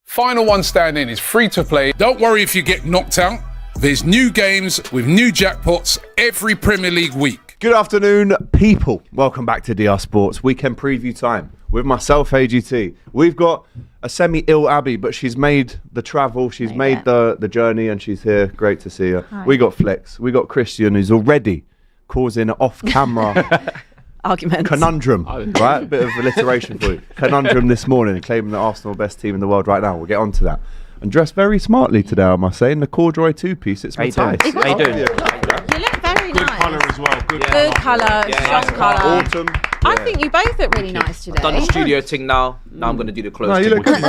Final One Standing is free to play. Don't worry if you get knocked out. There's new games with new jackpots every Premier League week. Good afternoon, people. Welcome back to DR Sports Weekend Preview Time with myself, AGT. We've got a semi-ill Abby, but she's made the travel, she's made the journey, and she's here. Great to see her. Hi. We got Flex, we got Christian, who's already causing an off-camera arguments. Conundrum, right? A bit of alliteration for you. Conundrum this morning, claiming the Arsenal best team in the world right now. We'll get on to that. And dressed very smartly today, I must say, in the corduroy two-piece. It's Matthias. How you doing? You look very Good nice. colour as well. Good colour, strong colour. Autumn. I think you both look really nice today. I've done the studio thing now. Now I'm going to do the clothes. No, you look good,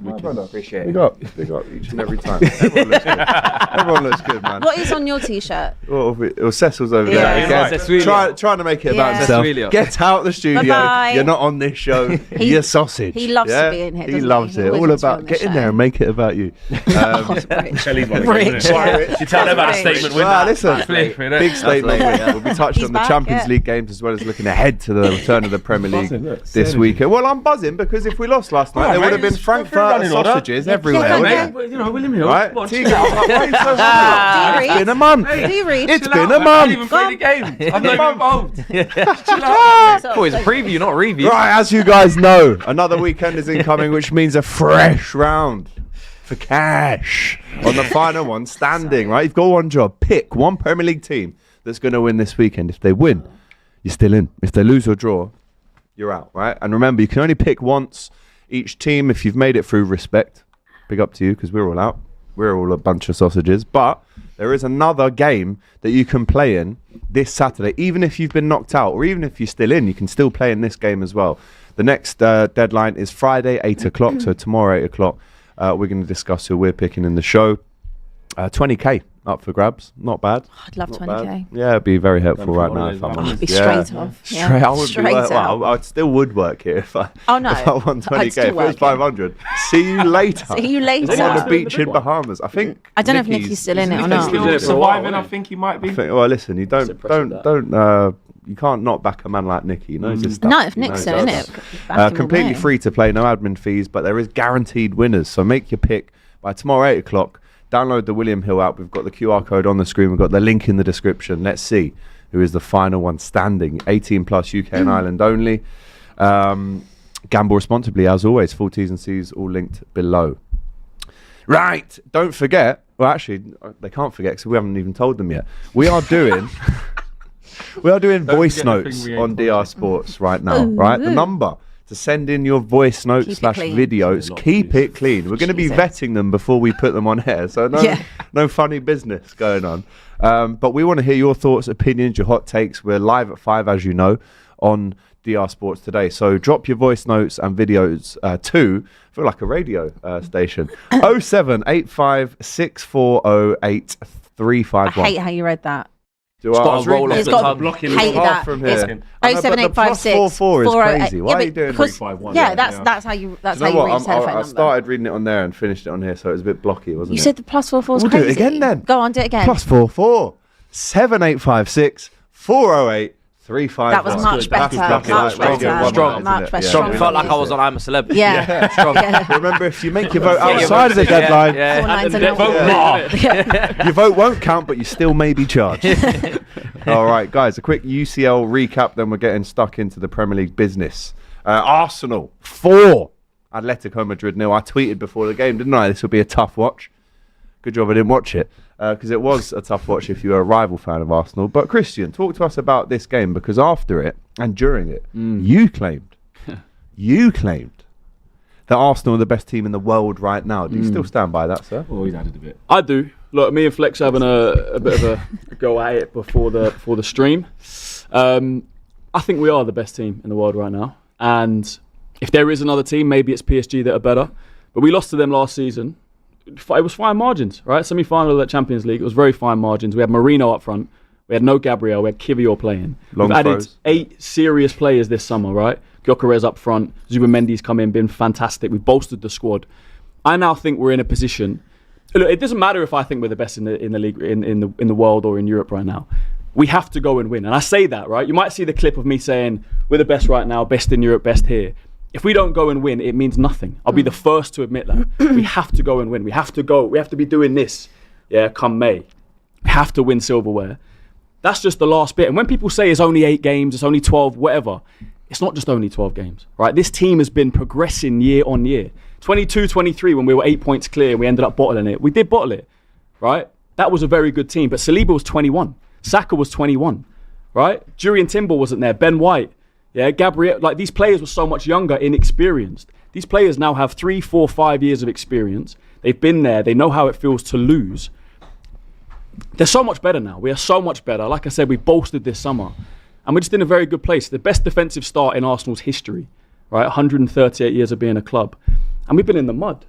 Wicked. Appreciate Big it. up each and every time. Everyone looks good. Everyone looks good, man. What is on your t-shirt? Well, Cecil's over Yeah. there. Again. Trying to make it about himself. Get out the studio. Bye-bye. You're not on this show. You're sausage. He loves to be in here, He doesn't loves he? it. He All always about wants to get be on in the there and make it about you. Rich. You tell them about a statement win. Well, listen, Big big statement win. We'll be touched He's on the back, Champions League games as well as looking ahead to the return of the Premier League this weekend. Well, I'm buzzing because if we lost last night, there would have been Frankfurt sausages everywhere. You know, William Hill. Right? Come on, Tegan, chill out. Do you it's been a month. Do you read? It's been a I month. didn't even play the game. I'm not even involved. Boy, it's a preview, not a review. Right, as you guys know, another weekend is incoming, which means a fresh round for cash on the final one standing. Right, you've got one job: pick one Premier League team that's going to win this weekend. If they win, you're still in. If they lose or draw, you're out. Right, and remember, you can only pick once each team. If you've made it through, respect. Big up to you because we're all out. We're all a bunch of sausages, but there is another game that you can play in this Saturday. Even if you've been knocked out or even if you're still in, you can still play in this game as well. The next deadline is Friday, 8 o'clock. So tomorrow, 8 o'clock, we're going to discuss who we're picking in the show. 20k up for grabs. Not bad. I'd love Not 20k. bad. Yeah, it'd be very helpful right now if I'm I'd honest. be straight off. Straight, I would Straight be out. well, I still would work here if I Oh, no. if I won 20k. If still it was work 500, see you later. See you later. I'm on the beach in Bahamas. I think. I don't know if Nicky's still in it or not. Still surviving, I think he might be. Well, listen, you don't. You can't knock back a man like Nicky. He knows his stuff. No, if Nick's still in it, back him completely away. free to play, no admin fees, but there is guaranteed winners. So make your pick by tomorrow 8 o'clock. Download the William Hill app. We've got the QR code on the screen. We've got the link in the description. Let's see who is the final one standing. 18 plus, UK and Ireland only. Gamble responsibly, as always. Full T's and C's all linked below. Right. Don't forget. Well, actually, they can't forget because we haven't even told them yet. We are doing... voice notes on DR Sports right now, right? The number to send in your voice notes / videos, keep it clean. We're going to be vetting them before we put them on air, so no funny business going on. But we want to hear your thoughts, opinions, your hot takes. We're live at 5, as you know, on DR Sports today. So drop your voice notes and videos to, I feel like a radio station, 0785 640 8351. I hate how you read that. Do I was roll reading off it. the tongue. Blocking Hate that. From It's here. 07856 +44 is crazy. Why are you doing 351? Yeah, that's how you read You know your what? telephone I number. started reading it on there and finished it on here, so it was a bit blocky, wasn't it? You said the +44 is We'll crazy. do it again then. Go on, do it again. +44 7856 408 351. That was much better. Much better. Strong. Felt like I was on I'm a Celeb. Yeah. Strong. Remember, if you make your vote outside of the deadline, your vote won't count, but you still may be charged. All right, guys, a quick UCL recap, then we're getting stuck into the Premier League business. Arsenal 4, Atletico Madrid 0. I tweeted before the game, didn't I? This will be a tough watch. Good job I didn't watch it, because it was a tough watch if you're a rival fan of Arsenal. But Christian, talk to us about this game, because after it and during it, you claimed that Arsenal are the best team in the world right now. Do you still stand by that, sir? Always added a bit. I do. Look, me and Flex having a bit of a go at it before the stream. I think we are the best team in the world right now. And if there is another team, maybe it's PSG that are better. But we lost to them last season. It was fine margins, right? Semi-final of the Champions League. It was very fine margins. We had Marino up front. We had no Gabriel. We had Kivior playing. We've added 8 serious players this summer, right? Gyökeres up front. Zubimendi's come in, been fantastic. We've bolstered the squad. I now think we're in a position. Look, it doesn't matter if I think we're the best in the league, in the world or in Europe right now. We have to go and win. And I say that, right? You might see the clip of me saying we're the best right now, best in Europe, best here. if we don't go and win, it means nothing. I'll be the first to admit that. We have to go and win. We have to go. We have to be doing this. Yeah, come May. We have to win silverware. That's just the last bit. And when people say it's only 8 games, it's only 12, whatever, it's not just only 12 games, right? This team has been progressing year on year. 22-23, when we were 8 points clear and we ended up bottling it. We did bottle it, right? That was a very good team. But Saliba was 21. Saka was 21, right? Jurriën Timber wasn't there. Ben White, yeah, Gabriel. Like, these players were so much younger, inexperienced. These players now have 3, 4, 5 years of experience. They've been there. They know how it feels to lose. They're so much better now. We are so much better. Like I said, we bolstered this summer. And we're just in a very good place. The best defensive start in Arsenal's history, right? 138 years of being a club. And we've been in the mud.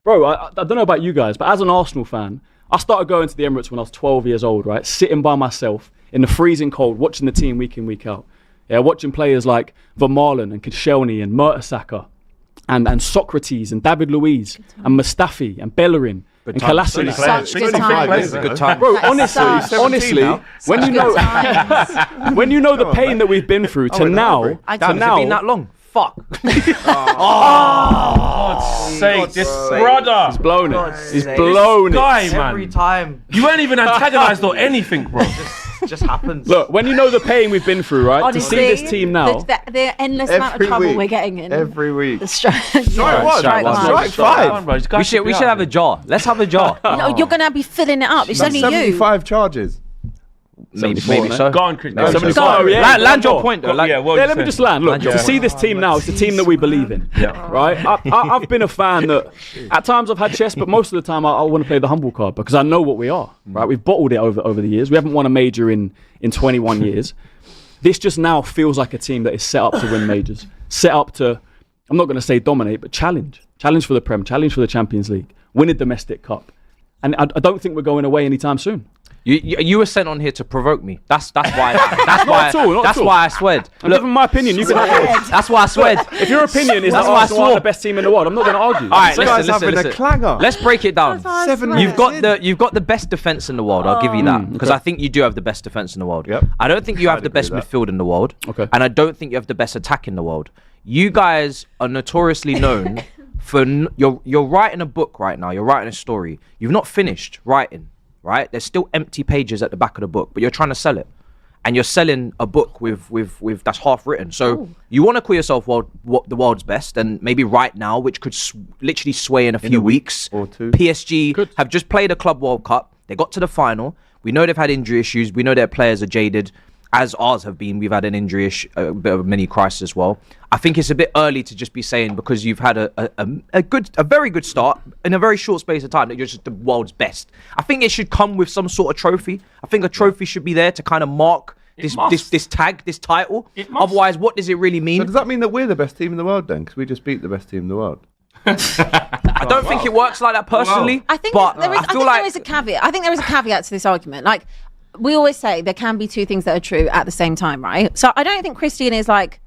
Bro, I don't know about you guys, but as an Arsenal fan, I started going to the Emirates when I was 12 years old, right? Sitting by myself in the freezing cold, watching the team week in, week out. Yeah, watching players like Vermaelen and Koscielny and Mertesacker and Socrates and David Luiz and Mustafi and Bellerin and Kolasinac. Such good times. Good time. Bro, That is honestly, such- honestly, when you know, when you know the pain that we've been through to now, I to don't- Has it now, been that long? Fuck. Sake, this brother. he's blown it. He's sake. blown Guy, it. Every man. time. You weren't even antagonised or anything, bro. Just happens. Look, when you know the pain we've been through, right? Honestly, to see this team now, the endless amount of Every trouble week. we're getting in. Every week. The strike Strike one. strike one. one. Strike five. we should have a jar. Let's have a jar. No, you're gonna be filling it up. It's only you. 75 charges. maybe 74, so. Go on, Chris. No, 75, yeah. Land your point though. Yeah, well, yeah, let me just land. Look, your to see this team now, it's a team that we believe in. Right? I've been a fan that at times I've had chess, but most of the time I want to play the humble card because I know what we are. Right? We've bottled it over the years. We haven't won a major in 21 years. This just now feels like a team that is set up to win majors. Set up to, I'm not going to say dominate, but challenge. Challenge for the Prem, challenge for the Champions League, win a domestic cup. And I don't think we're going away anytime soon. You were sent on here to provoke me. That's why. Not at all. Why I sweared. I'm giving my opinion. You can have it. That's why I sweared. If your opinion is that That's why I Arsenal are swore. the best team in the world, I'm not going to argue. All right, This guy's having listen. a clanger. Let's break it down. Seven You've minutes got the best defense in the world. I'll give you that because I think you do have the best defense in the world. Yep. I don't think you have the best agree with midfield in the world. Okay. And I don't think you have the best attack in the world. You guys are notoriously known for you're writing a book right now. You're writing a story. You've not finished writing. Right? There's still empty pages at the back of the book, but you're trying to sell it. And you're selling a book with that's half written. So you want to call yourself the world's best, and maybe right now, which could literally sway in a few weeks or two. PSG have just played a Club World Cup. They got to the final. We know they've had injury issues. We know their players are jaded, as ours have been. We've had an injury issue, a bit of a mini crisis as well. I think it's a bit early to just be saying because you've had a very good start in a very short space of time that you're just the world's best. I think it should come with some sort of trophy. I think a trophy should be there to kind of mark this tag, this title. Otherwise, what does it really mean? So does that mean that we're the best team in the world then? Because we just beat the best team in the world. I don't think it works like that personally. I think but there is. I feel there is a caveat. I think there is a caveat to this argument. Like we always say, there can be two things that are true at the same time, right? So I don't think Christian is like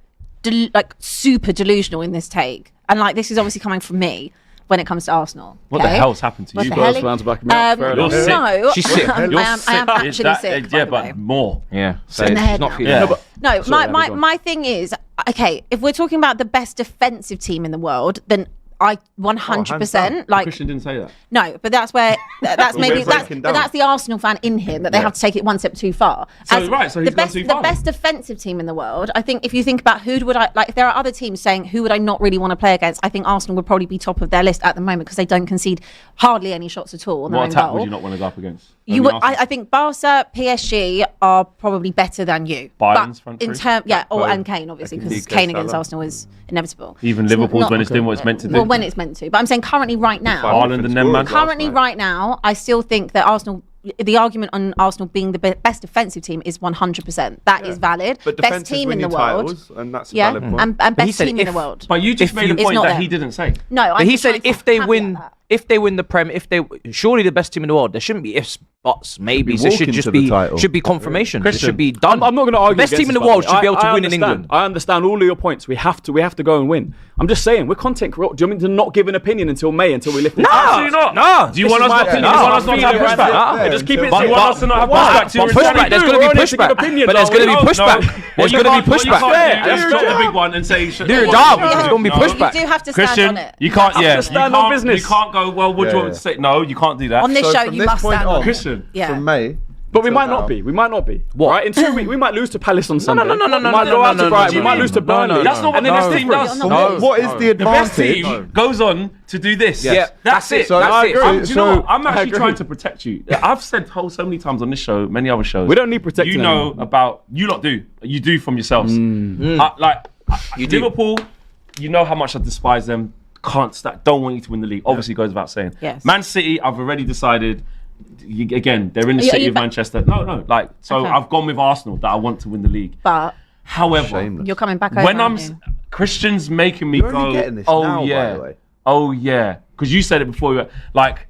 super delusional in this take, and like this is obviously coming from me when it comes to Arsenal. What the okay? hell's happened to What you? the Girls hell? fans back me up. Fair No, enough. She's sick. I am actually sick. by Yeah, the way. but more. Yeah, so In the she's head not now. feeling Yeah. well. No, Sorry, Abby, go on. my thing is, okay, if we're talking about the best defensive team in the world, then I 100% like Christian didn't say that. no, but that's where that's maybe we're that's breaking but down. that's the Arsenal fan in him that they have to take it one step too far. So, As right, so he's the gone best too the far. best defensive team in the world. I think if you think about who would I like, if there are other teams saying who would I not really want to play against, I think Arsenal would probably be top of their list at the moment because they don't concede hardly any shots at all on their What own attack goal. would you not want to go up against? You Only would, Arsenal? I think Barca, PSG are probably better than you. Bayern's But front in three? term, Both. and Kane obviously can because see Kane Salah. against Arsenal is inevitable. Even It's Liverpool's not- when it's doing what it's meant to do. Well, when it's meant to, but I'm saying currently right now. Haaland and them, man. Currently, right now, I still think that Arsenal. The argument on Arsenal being the best defensive team is 100%. That is valid. But Best defenses team win in the you world. titles, and that's a Yeah, valid point. and he best said team in the if- world. But you just If made you- a It's point not that them. he didn't say. No, But he said if they win, if they win the Prem, surely the best team in the world, there shouldn't be ifs, buts, maybes. There should walking just to the be title. should be confirmation. It Christian, should be done. I'm not going to argue. Best against team in the this, world by should be able to I win in understand. England. I understand all of your points. We have to go and win. I'm just saying, we're content creators. Do you want me to not give an opinion until May, until we lift this? Absolutely not. No. Do you want us not to have pushback? Just keep it. Do you want us to not have Why? pushback to your Pushback. There's going to be pushback. But there's going to be pushback. There's going to be pushback. Let's drop the big one and say. Dude, Dom, there's going to be You pushback. do have to stand Christian, on it. you can't. Yeah, stand on business. You can't go. Well, what do you want me to say? No, you can't do that. On this So show, from you this must point stand on, on it. Christian, Yeah. From May. But we till might now. not be. We might not be. What? Right? In 2 weeks, we might lose to Palace on Sunday. no, We might go out to Brighton. We might lose to Burnley. That's not what the And then best it's team different. does. No. What is the The best advantage? team goes on to do this. Yeah, That's it. So That's I it. agree. Do you know what? I'm I actually agree. trying to protect you. I've said so many times on this show, many other shows. We don't need protecting You know anyone. about you lot do. You do from yourselves. You do. Liverpool. You know how much I despise them. Can't stand. Don't want you to win the league. Obviously, goes without saying. Yes. Man City. I've already decided. Again, they're in the Are you- city are you of ba- Manchester. No. So Okay. I've gone with Arsenal that I want to win the league. But However, Shameless. you're coming back over. when aren't you? Christian's making me You're go, only getting this oh now, by yeah, the way. oh yeah, because you said it before. You were, like,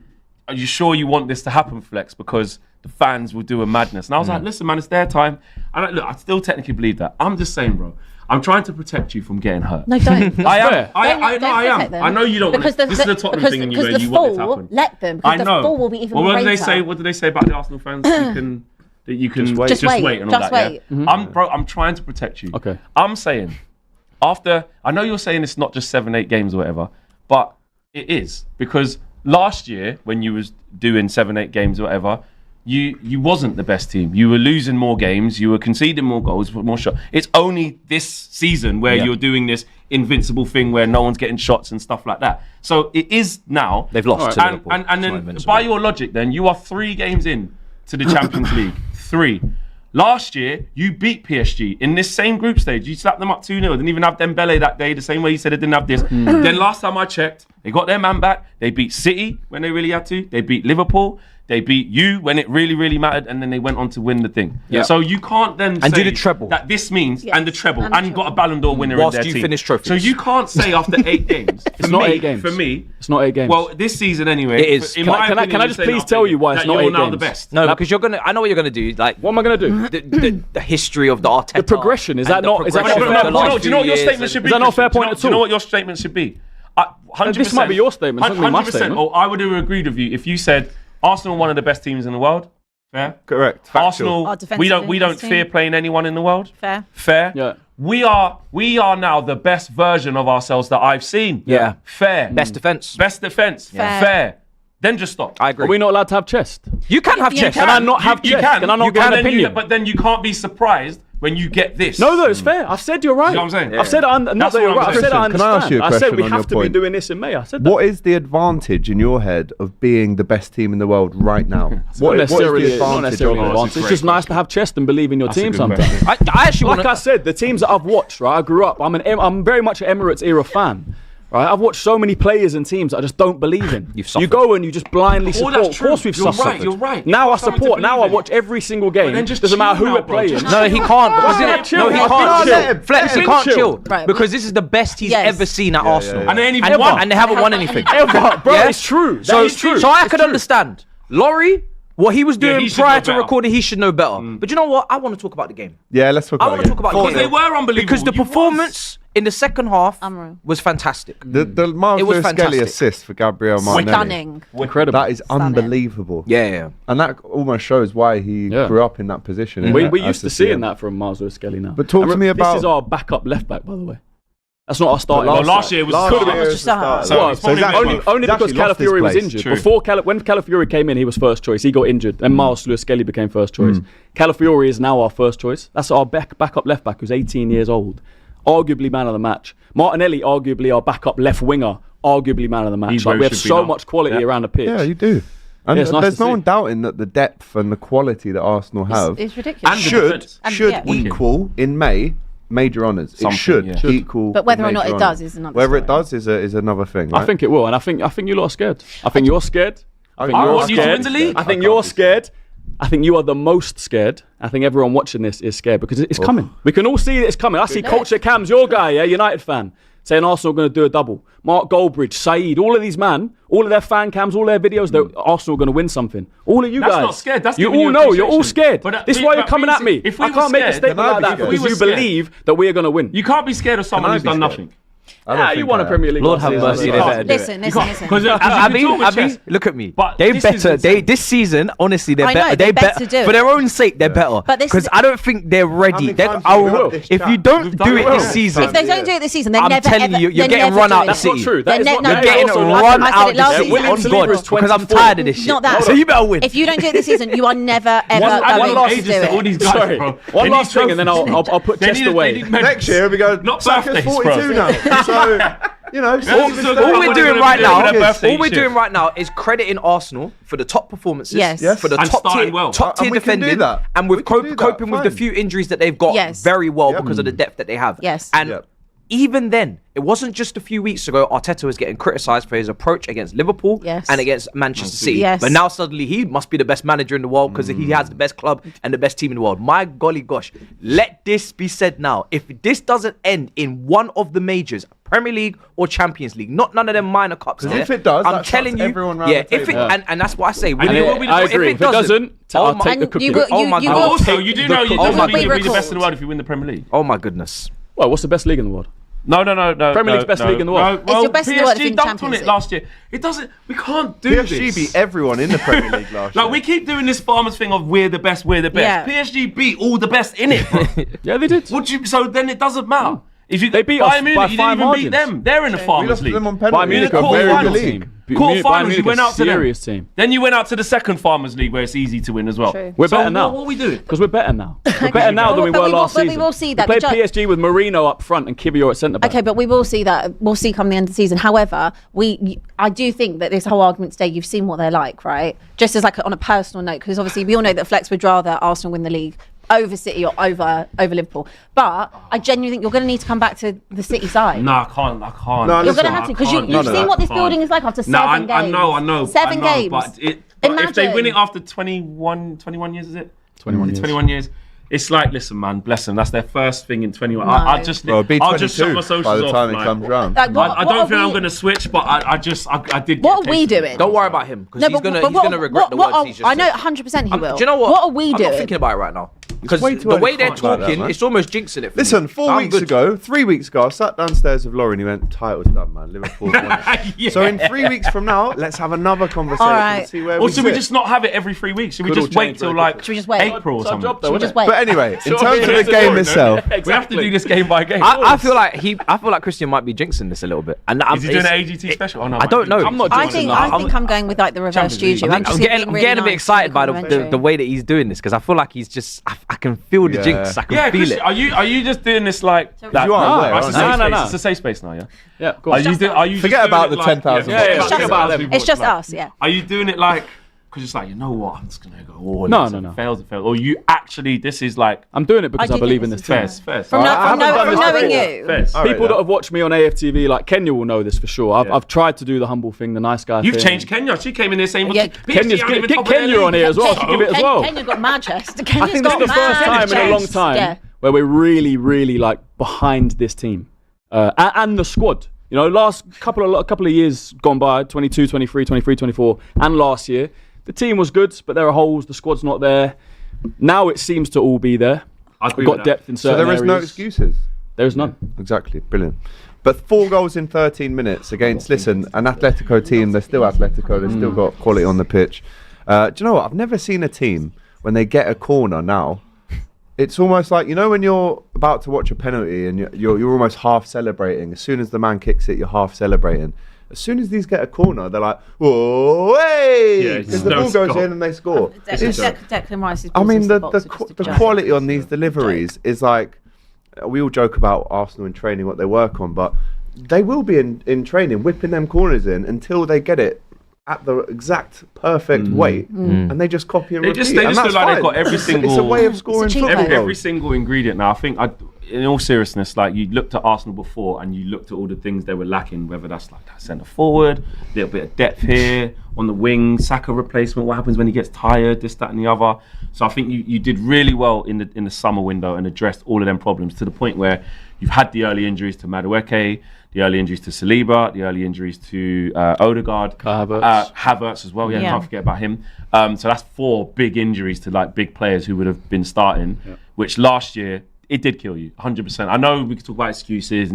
are you sure you want this to happen, Flex? Because the fans will do a madness. And I was like, listen, man, it's their time. And look, I still technically believe that. I'm just saying, bro. I'm trying to protect you from getting hurt. No, don't. I am. fair. I Don't am. protect them. I know you don't. Because This is the Tottenham thing in you where the you want it to fall, happen. let them. Because I know. the fall will be even Well, what greater. do they say? What do they say about the Arsenal fans? You can Just wait. just wait and all Just that. wait. Yeah? I'm trying to protect you. Okay. I'm saying, I know you're saying it's not just 7-8 games or whatever, but it is, because last year when you was doing 7-8 games or whatever, you wasn't the best team. You were losing more games. You were conceding more goals, more shots. It's only this season where you're doing this invincible thing where no one's getting shots and stuff like that. So it is now. They've lost to and, Liverpool. and It's not then invincible. by your logic, then you are 3 games in to the Champions League. 3. Last year, you beat PSG in this same group stage. You slapped them up 2-0. Didn't even have Dembele that day, the same way you said they didn't have this. Then last time I checked, they got their man back. They beat City when they really had to. They beat Liverpool. They beat you when it really, really mattered. And then they went on to win the thing. Yeah. So you can't then And say do the treble. that this means, Yes, and the treble, and the and got a treble. Ballon d'Or winner Whilst in their you team. finish trophies. So you can't say after 8 games. It's not 8 games. For me, It's not 8 games. well, this season anyway. It is. In Can I- my can I- opinion, can I you're just saying please after tell 8 you why that it's not you're 8 now the games? best. No, because you're gonna. I know what you're gonna do. Like what am I going to do? the history of the Arteta. The progression, is and that the not- is that not progression fair of the point? last Do you know what few your years statement should be? Is that not a fair Christian? point Do you know at all? what your statement should be? 100%. This might be your statement, it's not gonna be my 100%. statement. Oh, I would have agreed with you if you said Arsenal one of the best teams in the world. Fair. Correct. Factual. Arsenal. Our defensive We don't best team. fear playing anyone in the world. Fair. Fair. Yeah. We are now the best version of ourselves that I've seen. Yeah. Fair. Best defense. Best defense. Fair. Fair. Then just stop. I agree. Are we not allowed to have chest? You can have You chest. can. Can I not have You chest? Can I not You give an then opinion? but then you can't be surprised when you get this. No, it's fair. I've said you're right. You know what I'm saying? I've said not That's that you're what I'm right. I've said I saying. Can I ask understand. you a I said question we on have your to be point? doing this in May. I said that. What is the advantage in your head of being the best team in the world right now? Not what is necessarily, the not advantage necessarily of an it? advantage. It's just nice to have chest and believe in your That's a team good sometimes. question. I actually Like want I said, the teams that I've watched, right? I grew up. I'm very much an Emirates era fan. Right, I've watched so many players and teams that I just don't believe in. You've You suffered. go and you just blindly Oh, support. that's Of true. course we've You're suffered. right, you're right. Now I You've got something to support. Now I believe in. watch every single game. then just Doesn't matter chill who now, we're bro. playing. Just No, he can't. Because Why? it- Chill. no, he I've can't. been Chill. chill. Flex, he I've can't been chill. chill. Right, Because this is the best he's Yes. ever seen at Arsenal. And they ain't even And won. they haven't won anything. Ever, bro. Yeah? It's true. That So, is true. so I It's could true. understand. Laurie, what he was doing he should prior know to better. recording, he should know better. But you know what? I want to talk about the game. Yeah, let's talk I about want it. to talk about the Because game. they were unbelievable. Because the You was. performance in the second half Unreal. was fantastic. The Miles It was Lewis Skelly fantastic. assist for Gabriel Martinelli. Stunning. Incredible. That is unbelievable. Yeah. And that almost shows why he Yeah. grew up in that position. We as used a to seeing CM. that from Miles Lewis Skelly now. But talk to me about- This is our backup left back, by the way. That's not our starting. But Well, last year was. Last Could've year been. was Just the start. start. So Well, it's probably exactly- been only he's because actually lost his Calafiori was place. injured. True. When Calafiori came in, he was first choice. He got injured, and Miles Lewis Skelly became first choice. Calafiori is now our first choice. That's our backup left back, who's 18 years old, arguably man of the match. Martinelli, arguably our backup left winger, arguably man of the match. He's Like, where we he have should be so now. much quality Yeah. around the pitch. Yeah, you do. And Yeah, it's nice there's to no see. one doubting that the depth and the quality that Arsenal have It's ridiculous. And the should defence. And, should yeah. equal in May major honours. It Something, should yeah. equal. But whether or major not it honours. does is another Whether it story. does is another thing. I Right? think it will, and I think you lot are scared. I think you're scared. I think I you're want you to scared. win the league. I think I you're can't be scared. I think you are the most scared. I think everyone watching this is scared because it's coming. We can all see that it's coming. I see Culture Cam's your guy, yeah, United fan. saying Arsenal are going to do a double. Mark Goldbridge, Saeed, all of these all of their fan cams, all their videos, that Arsenal are going to win something. All of you That's guys. not scared. That's you giving all you know. You're all appreciation. scared. But, this is why you're coming at me. If we I can't were make a scared, statement like that if we because were you scared. believe that we are going to win. You can't be scared of someone I who's be done scared? nothing. You won a Premier League. Lord last have season. mercy, they You better do it. Listen. Because Abby, look at me. But They this is better. insane. This season, honestly, they're I know, better. they They better better do it. for their own sake. They're better. But this Because is- I don't think they're ready. many times I have we will- had this if chat? you don't We've do done it it this well. season, If they don't do it this season, they're I'm never telling ever, you, you're they're getting never run doing out the it. That's not city. true. They're That is ne- not no, You're no, getting also, run I said out it last the season. city. William On Saliba God, is because I'm 24. tired of this shit. Not that. So you better win. If you don't do it this season, you are never ever One going last to do thing, all these guys, Sorry. bro. One They last need thing, and then I'll put They chest need- away. they need medals. Next year we go. Not Saka's birthdays, 42 bro. now. So you know, All All we're doing right with now, their birthday all we're shit. doing right now is crediting Arsenal for the top performances, Yes. for the And top starting tier, well. top tier And we can do defending, that. and with We can do that, coping with the fine. few injuries that they've got Yes. very well Yep. because of the depth that they have. Yes. And Yep. even then, it wasn't just a few weeks ago Arteta was getting criticised for his approach against Liverpool Yes. and against Manchester City. Yes. But now suddenly he must be the best manager in the world because he has the best club and the best team in the world. My golly gosh, let this be said now. If this doesn't end in one of the majors, Premier League or Champions League, not none of them minor cups. Because if it does, I'm that telling shuts you, everyone round yeah. the If it, table. and that's what I say. And Will it you- will be the- I agree. If it doesn't, oh I'll my- take the And cookie. you will- Oh my you God. will- Also, you do know you Oh do my know you'll be the God. best in the world if you win the Premier League. Oh my goodness. Well, what's the best league in the world? No. Premier League's best league in the world. No, well, your best in the world if PSG you dunked Champions on it League. last year. It doesn't. We can't do PSG this. beat everyone in the Premier League last year. Like we keep doing this farmers thing of we're the best. Yeah. PSG beat all the best in it. Bro. Yeah, they did. So then it doesn't matter. If you They beat us Bayern Munich, by you fine didn't even beat margins. them. They're in the we Farmers lost to League. them on Bayern penalties. Munich are are a very quarterfinals good team. team. Quarterfinals, you went out to them. serious team. Then you went out to the second Farmers League where it's easy to win as well. True. We're So better now. What are we doing? Because we're better now. We're better now than we But were we will- last but we season. will see that. We played The PSG with Marino up front and Kivior at centre back. Okay, but we will see that. We'll see come the end of the season. However, I do think that this whole argument today, you've seen what they're like, right? Just as like on a personal note, because obviously we all know that Flex would rather Arsenal win the league over City or over Liverpool. But I genuinely think you're going to need to come back to the City side. No, I can't. No, You're listen, going to have to, because I can't you've do seen that. what this I can't. building is like after No, seven games. I know. Seven games. But if they win it Imagine. after 21 years, is it? 21 years. 21 years. It's like, listen, man, bless them. That's their first thing in 21. No. I just, Well, it'll be I'll just shut 22 my socials by the time off. it like, comes round. Like, what- I what don't are think I'm we- going to switch, but I did. What get are we a taste of it. doing? Don't worry about him because No, he's but gonna what- regret the what words are- he's just I know said. 100% he will. Do you know what? What are we I'm doing? not thinking about it right now because way too the early way to they're talk about that, talking, man. it's almost jinxing it. For Listen, me. 4 I'm weeks good. ago, 3 weeks ago, I sat downstairs with Lauren. He went, "Title's done, man. Liverpool." won it." Yeah. So in 3 weeks from now, let's have another conversation All right. and see where Or we should we sit. just not have it every 3 weeks? Should we Could all just wait change till very like quickly. Should we just wait? April or It's our something? job, though, Should we isn't just it? wait? But anyway, in Sure, terms yeah, of the it's game boring, itself, no? We have to do this game by game. I feel like Christian might be jinxing this a little bit. And Is he doing an AGT special? Oh, no, I don't know. I'm not I jinxing think that. I'm going with like the reverse Champions League. juju. I'm just getting being really a bit nice excited and by complimentary. the way that he's doing this because I feel like he's just I can feel the Yeah. jinx. I can Yeah, feel Christian, it. are you just doing this like that? You are No, aware, it's a aren't safe you? space. No. It's a safe space now, yeah. Yeah, go Are on. you Forget just about doing the it like- 10,000 Yeah, watts. yeah, It's forget just about us. them It's just like- us, yeah. Are you doing it like because it's like, you know what, I'm just gonna go all in. No, If no, it no. fails, it fails. Or you actually, this is like I'm doing it because I I do believe think in this this is team. fair. From I no- haven't from done this knowing before. you. Fair. All right, People that then. have watched me on AFTV, like Kenya, will know this for sure. I've tried to do the humble thing, the nice guy You've thing. changed Kenya. She came in here saying, Yeah. Kenya's get Kenya on here as well. Should give it as well. Kenya got mad chest. I Kenya's think this got is the first mad time in a long chest. time Yeah. where we're really, really like behind this team and the squad. You know, last couple of years gone by, 22, 23, 23, 24, and last year, the team was good, but there are holes. The squad's not there. Now it seems to all be there. We've got depth in So certain there is no areas. excuses. There is none. Exactly, brilliant. But 4 goals in 13 minutes against, listen, an Atletico team. They're still Atletico. They've still got quality on the pitch. Do you know what? I've never seen a team when they get a corner now. It's almost like, you know, when you're about to watch a penalty and you're almost half celebrating. As soon as the man kicks it, you're half celebrating. As soon as these get a corner, they're like, whoa, hey! Yeah, Because the no ball goes score. in and they score. Declan Rice's I balls mean, into the box are just a the joke. quality on these It's a deliveries joke. is like, we all joke about Arsenal in training, what they work on, but they will be in training, whipping them corners in until they get it at the exact perfect weight, and they just copy and They repeat. just and look that's like they've fine. got every It's a single. way of scoring cheat football code. every goals. single ingredient now. I think in all seriousness, like you looked at Arsenal before and you looked at all the things they were lacking, whether that's like that centre forward, a little bit of depth here on the wing, Saka replacement, what happens when he gets tired, this, that and the other. So I think you did really well in the summer window and addressed all of them problems to the point where you've had the early injuries to Madueke, the early injuries to Saliba, the early injuries to Odegaard, Havertz as well. Yeah, can't forget about him. So that's 4 big injuries to like big players who would have been starting, which last year it did kill you 100%. I know we could talk about excuses,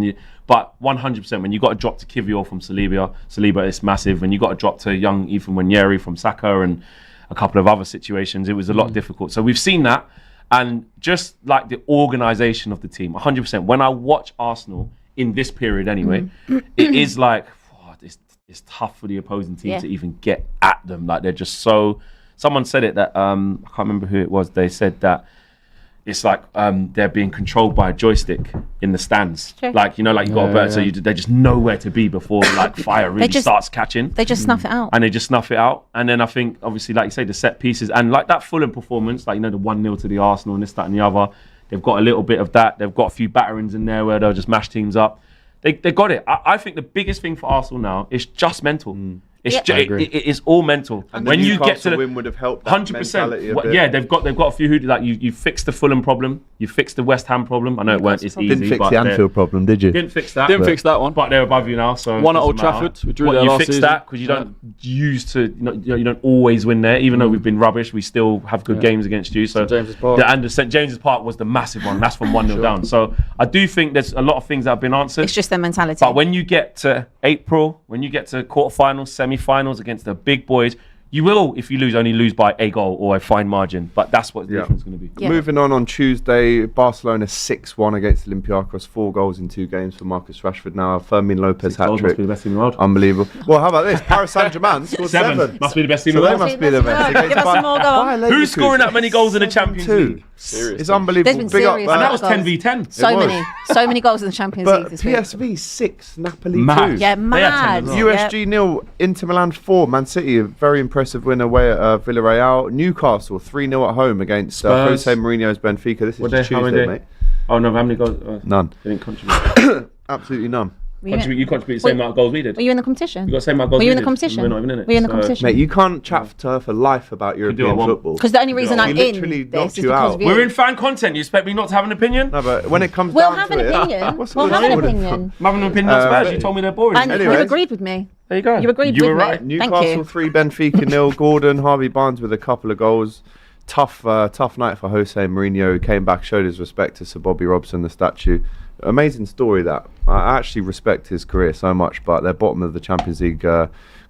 but 100% when you got to drop to Kivior from Saliba, it's massive. When you got to drop to young Ethan Nwaneri from Saka and a couple of other situations, it was a lot difficult. So we've seen that, and just like the organisation of the team, 100%. When I watch Arsenal in this period anyway, it is like, it's tough for the opposing team to even get at them. Like they're just so, someone said it that, I can't remember who it was, they said that it's like they're being controlled by a joystick in the stands. Sure. Like, you know, like you got a bird, so they just know where to be before like fire really starts catching. They just snuff it out. And they just snuff it out. And then I think, obviously, like you say, the set pieces and like that Fulham performance, like, you know, the 1-0 to the Arsenal and this, that and the other. They've got a little bit of that. They've got a few batterings in there where they'll just mash teams up. They got it. I think the biggest thing for Arsenal now is just mental. It is all mental. And when you get to the win would have helped that 100%. Yeah, they've got a few who like you fixed the Fulham problem, you fixed the West Ham problem. I know it weren't as easy. Didn't fix the Anfield problem, did you? Didn't fix that. Didn't fix that one. But they're above you now. So one at Old Trafford. We drew there you last fixed season. that because you don't you don't always win there. Even though we've been rubbish, we still have good games against you. So St James's Park. And the St James's Park was the massive one. That's from 1-0 down. So I do think there's a lot of things that have been answered. It's just their mentality. But when you get to April, when you get to quarterfinals, semi-finals against the big boys, you will, if you lose, only lose by a goal or a fine margin. But that's what the difference is going to be. Yeah. Moving on Tuesday, Barcelona 6-1 against Olympiacos. 4 goals in 2 games for Marcus Rashford. Now Fermin Lopez hat-trick. Must be the best team in the world. Unbelievable. Well, how about this? Paris Saint-Germain scored 7. Must be the best team So in the they world. must be the best. Give us some more, go on. Who's scoring that many goals in the Champions League? It's unbelievable. There's been serious And that was goals. 10v10. So many goals in the Champions League But this week. PSV 6, Napoli 2. Mad. Yeah, They had 10 mad. as well. USG 0, Inter Milan 4, Man City a very impressive win away at Villarreal. Newcastle 3-0 at home against Spurs. Jose Mourinho's Benfica. This is How many Tuesday, mate. Oh no, how many goals? None. They didn't contribute. Absolutely none. Were you, You contribute the same amount of goals we did. were you in the competition? You got the same amount of goals Were you we in the did, competition? and we're not even in it. Were you in the So- competition? Mate, you can't chat to her for life about do what I European want. football. Because the only reason I'm He in literally this knocked is you because out. of you. We're in fan content. You expect me not to have an opinion? No, but when it comes We'll down have to an it, opinion. what's We'll the have an order? opinion. I'm having an opinion on Spurs. You told me they're boring. And you Anyways. agreed with me. There you go. You agreed You with were me. right. Thank Newcastle you. 3, Benfica 0. Gordon, Harvey Barnes with a couple of goals. Tough night for Jose Mourinho, who came back, showed his respect to Sir Bobby Robson, the statue. Amazing story that. I actually respect his career so much, but they're bottom of the Champions League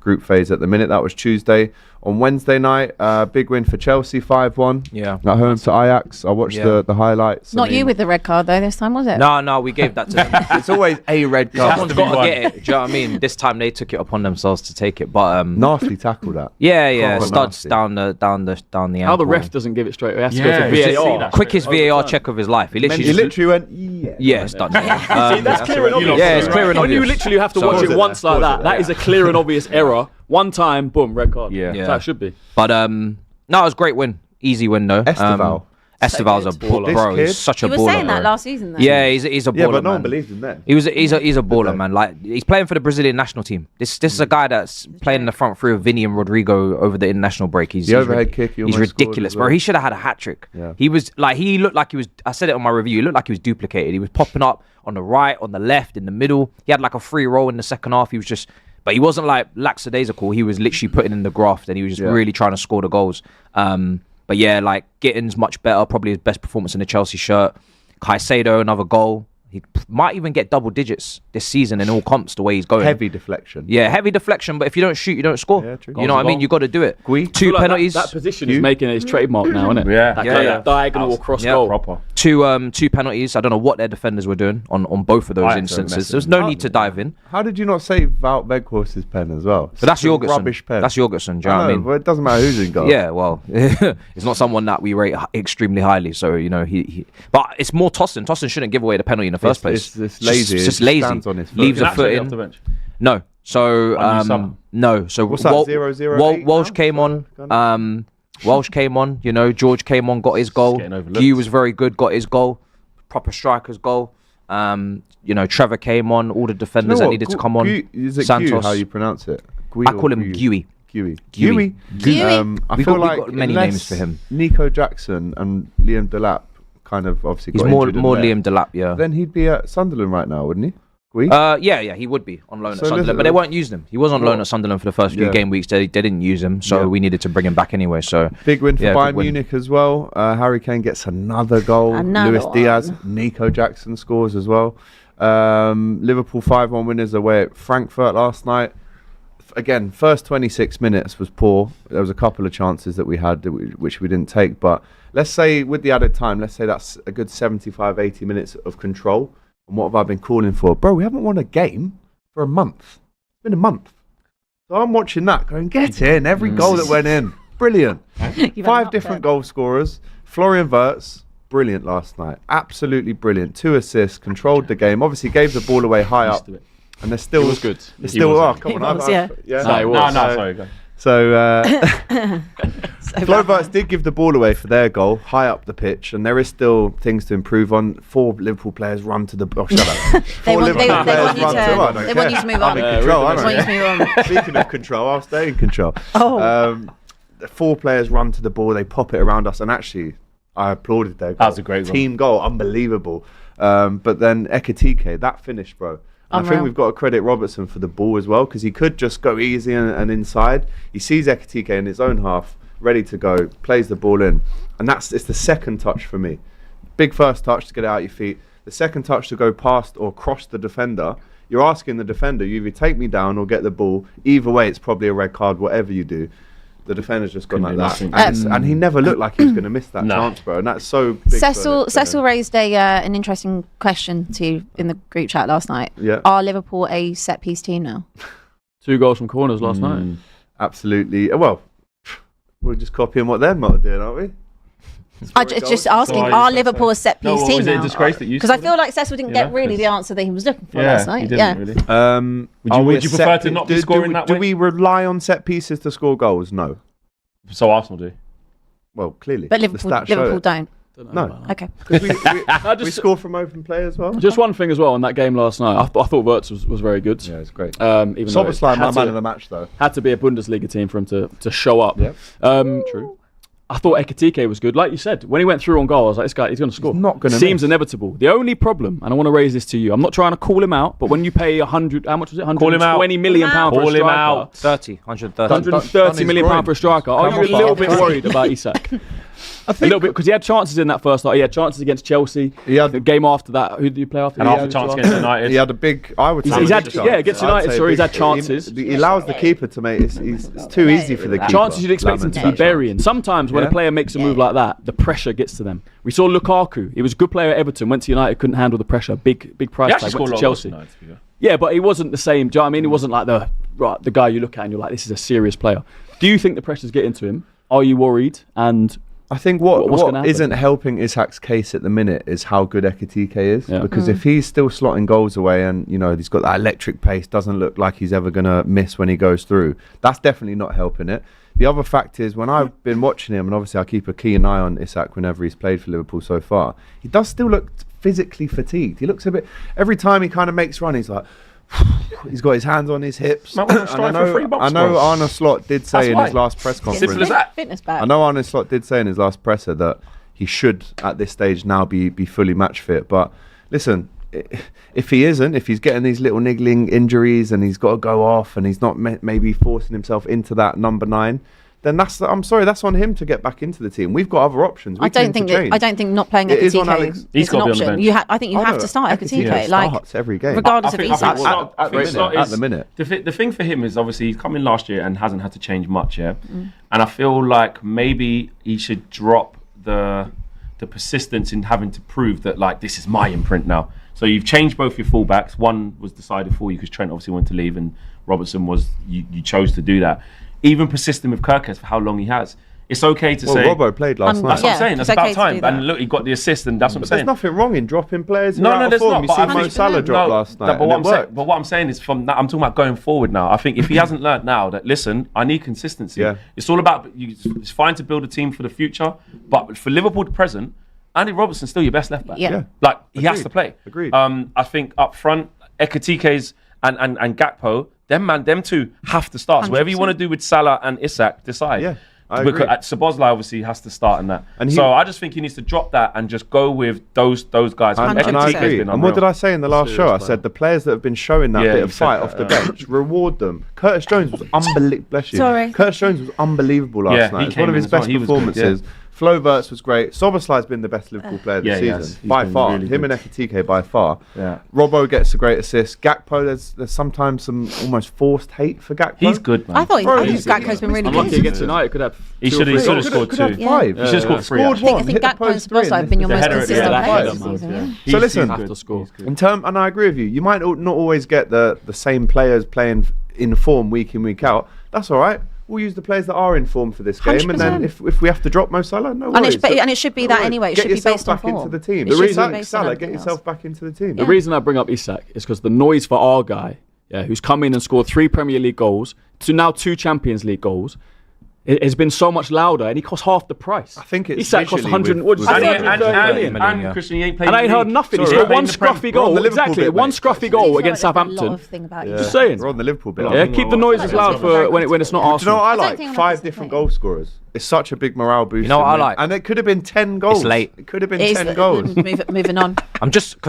group phase at the minute. That was Tuesday. On Wednesday night, big win for Chelsea, 5-1. Yeah. At home to Ajax. I watched the highlights. Not you with the red card though this time, was it? No, we gave that to them. It's always a red card. Someone's got to get it. Do you know what I mean? This time they took it upon themselves to take it, but Nasty tackle that. yeah, Proper studs nasty. down the ankle. How the ref doesn't give it straight away. He has to Yeah, go you to should see VAR. that. quickest VAR check of his life. He literally He just literally went, yeah. yeah, it's done. That's clear and obvious. Yeah, it's clear and When you obvious. literally have to So watch pause it it once there, like pause that, it that there. is a clear and obvious error. One time, boom, red card. Yeah. That's how it should be. But no, it was a great win. Easy win though. Esteval. Esteval's a Baller. bro. This He's kid- such a You were baller. saying that bro. last season though. Yeah, he's a baller. Yeah, but no man. one believed him then. He's a baller, man. Like he's playing for the Brazilian national team. This is a guy that's playing in the front three of Vini and Rodrigo over the international break. He's overhead kick, he He's almost scored ridiculous, as bro. well. He should have had a hat trick. Yeah. He was like he looked like he was. I said it on my review. He looked like he was duplicated. He was popping up on the right, on the left, in the middle. He had like a free roll in the second half. He was just. But he wasn't like lackadaisical. He was literally putting in the graft and he was just really trying to score the goals. But yeah, like Gittins much better. Probably his best performance in the Chelsea shirt. Caicedo, another goal. He might even get double digits this season in all comps the way he's going. Heavy deflection. Yeah, heavy deflection. But if you don't shoot, you don't score. Yeah, true. You know what I mean? You got to do it. Gui? Two I feel like penalties. That position is making it his trademark now, isn't it? Yeah. That Yeah, kind yeah. of diagonal across Yeah. goal. Proper. Two penalties. I don't know what their defenders were doing on both of those Ajax are instances. messing. There's no need to dive in. How did you not save Wout Weghorst's pen as well? But that's Such a Jorgensen. Rubbish pen. That's Jorgensen. Do you know I what I know, mean? but it doesn't matter who's in goal. Yeah, well, it's not someone that we rate extremely highly. So you know, he but it's more Tosin. Tosin shouldn't give away the penalty in the first place. It's lazy. It's just It lazy. stands on his foot. Leaves Can a foot actually off the in. bench. No. So Unused sub. no. So What's that, 0-0-8 Walsh now? came on. Walsh came on. You know, George came on, got his goal. getting overlooked. Guy was very good, got his goal. proper striker's goal. Trevor came on, all the defenders that needed to come on. Is it Santos. Gu, how you pronounce it? I call him Guy. Guy. Guy. I We've feel got like many names for him. Nico Jackson and Liam Delap kind of obviously He's got more injured Liam Delap, yeah. Then he'd be at Sunderland right now, wouldn't he? Yeah, he would be on loan at So Sunderland, listen, but they weren't using him. He was on loan at Sunderland for the first few Yeah. game weeks. They didn't use him, so Yeah. we needed to bring him back anyway. So Big win for Yeah, Bayern big win. Munich as well. Harry Kane gets another goal. Another Luis one. Diaz, Nico Jackson scores as well. Liverpool 5-1 winners away at Frankfurt last night. Again, first 26 minutes was poor. There was a couple of chances that we had which we didn't take. But let's say with the added time, let's say that's a good 75, 80 minutes of control. And what have I been calling for? Bro, we haven't won a game for a month. It's been a month. So I'm watching that going, get in. Every goal that went in. Brilliant. You've 5 had different an goal scorers. Florian Wirtz, brilliant last night. Absolutely brilliant. 2 assists, controlled the game. Obviously gave the ball away high up. And they're still... It was good. They're still... was. Oh, come He on. was, yeah. No, it was. No, sorry. Go. So, So Florian bad. Wirtz did give the ball away for their goal, high up the pitch, and there is still things to improve on. 4 Liverpool players run to the... Oh, shut up. They 4 want, they, Liverpool they players want you run to. I don't They want you care. to move I'm on. in control, They want you aren't to I? move on. Speaking of control, I'll stay in control. Oh. 4 players run to the ball, they pop it around us, and actually, I applauded their goal. That was a great goal. Team goal, unbelievable. But then Ekitike, that finish, bro. And I think Unreal. we've got to credit Robertson for the ball as well, because he could just go easy and inside. He sees Ekitike in his own half, ready to go, plays the ball in. And it's the second touch for me. Big first touch to get it out your feet. The second touch to go past or cross the defender. You're asking the defender, you either take me down or get the ball. Either way, it's probably a red card, whatever you do. The defender's just gone like Couldn't that. do And he never looked like he was going to miss that No. chance, bro. And that's so big. Cecil raised an interesting question to you in the group chat last night. Yeah. Are Liverpool a set piece team now? 2 goals from corners last night. Absolutely. Well, we're just copying what they're not doing, aren't we? Just asking, So are Liverpool a set piece team is it a now? disgrace that you Because I scored feel it? like Cecil didn't get really the answer that he was looking for last night. he didn't Yeah. really. Are we would you a prefer set to pi- not be scoring that do way? we rely on set pieces to score goals? No. So Arsenal do. Well, clearly. But the Liverpool, stats show Liverpool it. don't. Don't know No. about that. Okay. 'Cause we just- score from open play as well. Just one thing as well on that game last night. I thought Wirtz was very good. Yeah, it's great. Even though it Soboslai, my had man to- of the match, though. had to be a Bundesliga team for him to show up. Yep. True. I thought Ekitike was good. Like you said, when he went through on goal, I was like, this guy, he's going to score. not gonna Seems miss. inevitable. The only problem, and I want to raise this to you, I'm not trying to call him out, but when you pay 100, how much was it? Call him out. 120 million pound for a Call him striker. out. 130. 130 million pound for a striker. Are you a off little that bit train. worried about Isak? A little bit, because he had chances in that first half. He had chances against Chelsea. He had- The game after that, who did you play after? And He half a had chance as well? against United. He had a big, I would say, He's had- big yeah, chance. against I'd United, say sorry, he's big- had chances. He allows the keeper to make it's too easy for the keeper. Chances you'd expect him to be Lemon. burying. Sometimes when Yeah. a player makes a move like that, the pressure gets to them. We saw Lukaku. He was a good player at Everton. Went to United, couldn't handle the pressure. Big He price actually tag. scored Went a to lot of Chelsea. goals tonight, to be fair. Yeah, but he wasn't the same. Do you know what I mean? He wasn't like the guy you look at and you're like, this is a serious player. Do you think the pressure's getting to him? Are you worried? And I think What's gonna what happen? isn't helping Isak's case at the minute is how good Ekitike is. Yeah. Because if he's still slotting goals away and, he's got that electric pace, doesn't look like he's ever going to miss when he goes through, that's definitely not helping it. The other fact is, when I've been watching him, and obviously I keep a keen eye on Isak whenever he's played for Liverpool so far, he does still look physically fatigued. He looks a bit... Every time he kind of makes run, he's like... He's got his hands on his hips. Man, we're striving for a free box, I know bro. Arne Slot did say That's in why. his last press conference... Simple as that. Fitness back. I know Arne Slot did say in his last presser that he should, at this stage now, be fully match fit. But listen, if he isn't, if he's getting these little niggling injuries and he's got to go off and he's not maybe forcing himself into that number 9, then that's on him to get back into the team. We've got other options. I don't think not playing It is on Ekitike Alex. is He's an gotta be on the option. bench. I think you have to start Ekitike. starts every game. regardless of I Isak. think Slot- I think Slot at is- the minute. The thing for him is obviously he's come in last year and hasn't had to change much, yeah. And I feel like maybe he should drop the persistence in having to prove that like this is my imprint now. So you've changed both your fullbacks. One was decided for you because Trent obviously wanted to leave, and Robertson was you chose to do that. Even persisting with Kirkes for how long he has. It's okay to say. Robbo played last night. That's what I'm Yeah, saying. That's it's okay about to time. do that. And look, he got the assist, and that's what I'm There's saying. nothing wrong in dropping players. who No, are out of there's form. not. You But see I Mo think- Salah drop last night. But and what it I'm saying, worked. but what I'm saying is, I'm talking about going forward now. I think if he hasn't learned now that listen, I need consistency. Yeah. It's all about. It's fine to build a team for the future, but for Liverpool at present, Andy Robertson's still your best left back. Yeah. Like, he has to play. Agreed. I think up front, Ekatike's and Gakpo, them two have to start. So whatever you want to do with Salah and Isak, decide. Yeah, I agree. Because Szoboszlai obviously has to start in that. And so I just think he needs to drop that and just go with those guys. And I Ekatike's agree. been And what did I say in the last show? I player. said the players that have been showing that Yeah, bit you of said fight that, off the bench, reward them. Curtis Jones was unbelievable. Bless you. Sorry. Curtis Jones was unbelievable Yeah, last he night. It's came one of in his as well. best He was good, performances. Flo Wirtz was great. Szoboszlai's been the best Liverpool player this Yeah, he has. season He's by been far. really Him good. and Ekatike by far. Yeah. Robbo gets a great assist. Gakpo, there's sometimes some almost forced hate for Gakpo. He's good, man. I thought Bro, Gakpo's been really Unlucky good. against United, could have. He two or should three have goals. scored Could have two. five. He should have scored three. Scored actually. one. I think hit the Gakpo and post three, Szoboszlai have been your The most header- consistent yeah, that players header, this man, season. yeah. Yeah. So listen, Have to score. and I agree with you. You might not always get the same players playing in form week in, week out. That's all right. We'll use the players that are in form for this game, and then 100%. if we have to drop Mo Salah, no And worries. it should be No that worries. anyway. It Get should be yourself based on back into form. the team. It should be Salah, based on get everything yourself else. back into the team. The reason I bring up Isak is because the noise for our guy, who's come in and scored 3 Premier League goals, to now 2 Champions League goals, it has been so much louder, and he costs half the price. I think it's Isak cost visually 100. with- What did you with- say? And, 130 million. and Christian, he ain't played And I ain't in the heard league. nothing. He Sorry, scored right. one Playing the Prem- scruffy We're on goal. the Liverpool Exactly, bit, one mate. scruffy goal He's against got a lot Southampton. of thing about you. Just saying. We're on the Liverpool bit. Yeah, keep the noises I loud don't for think when it's not Do you know Arsenal. what I I don't like? think I'm 5 not different playing. goal scorers. It's such a big morale boost. You know what I like? And it could have been 10 goals. late. It could have been It is 10 goals. moving on. I'm just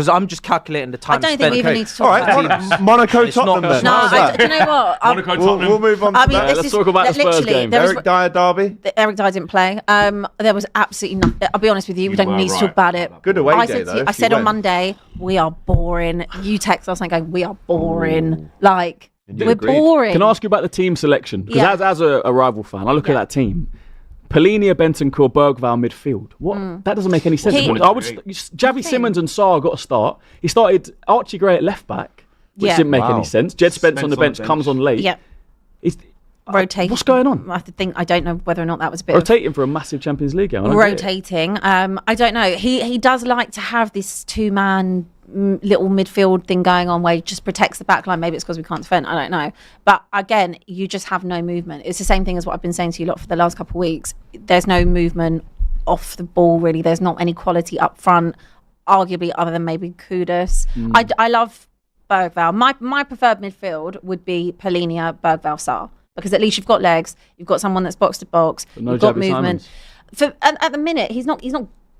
calculating the time. I don't think spent. we even need to All talk right, about it. Monaco, It's not Tottenham then. personal. No, How's that? do you know what? Monaco, Tottenham. We'll move on to I mean, that. this Let's is talk about the Spurs literally, game. there was- Eric Dyer derby. Eric Dyer didn't play. There was absolutely nothing. I'll be honest with you. We don't were need to right talk about it. Good away I day, said, though, to you, if I you said on went. Monday, we are boring. You text us and going, we are boring. Like, you we're agreed. boring. Can I ask you about the team selection? Because Yeah. as a rival fan, I look at that team. Polina, Bentancur, Bergvall midfield. What? That doesn't make any sense. He- I would Javi Simmons and Sarr got a start. He started Archie Gray at left back, which Yeah. didn't make Wow. any sense. Jed Spence on the bench comes on late. Yeah, He's rotating. what's going on? I have to think. I don't know whether or not that was a bit of rotating for a massive Champions League game. I don't get it. rotating. I don't know. He does like to have this 2-man little midfield thing going on where he just protects the back line. Maybe it's because we can't defend. I don't know. But again, you just have no movement. It's the same thing as what I've been saying to you lot for the last couple of weeks. There's no movement off the ball really. There's not any quality up front, arguably other than maybe Kudus. I love Bergvall. My preferred midfield would be Polinia, Bergvall, Sarr. Because at least you've got legs, you've got someone that's box to box, no you've got Javi movement. Simons. At the minute, he's not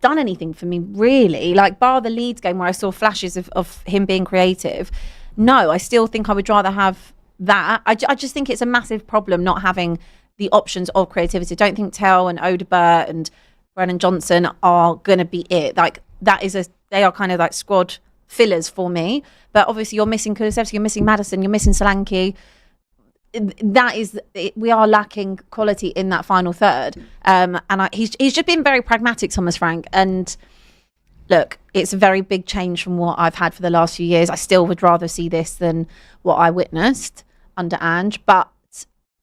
done anything for me really. Like bar the Leeds game where I saw flashes of him being creative. No, I still think I would rather have that. I just think it's a massive problem not having the options of creativity. I don't think Tell and Odebert and Brennan Johnson are going to be it. Like they are kind of like squad fillers for me. But obviously you're missing Kulusevski, you're missing Maddison, you're missing Solanke. We are lacking quality in that final third, and he's just been very pragmatic, Thomas Frank. And look, it's a very big change from what I've had for the last few years. I still would rather see this than what I witnessed under Ange, but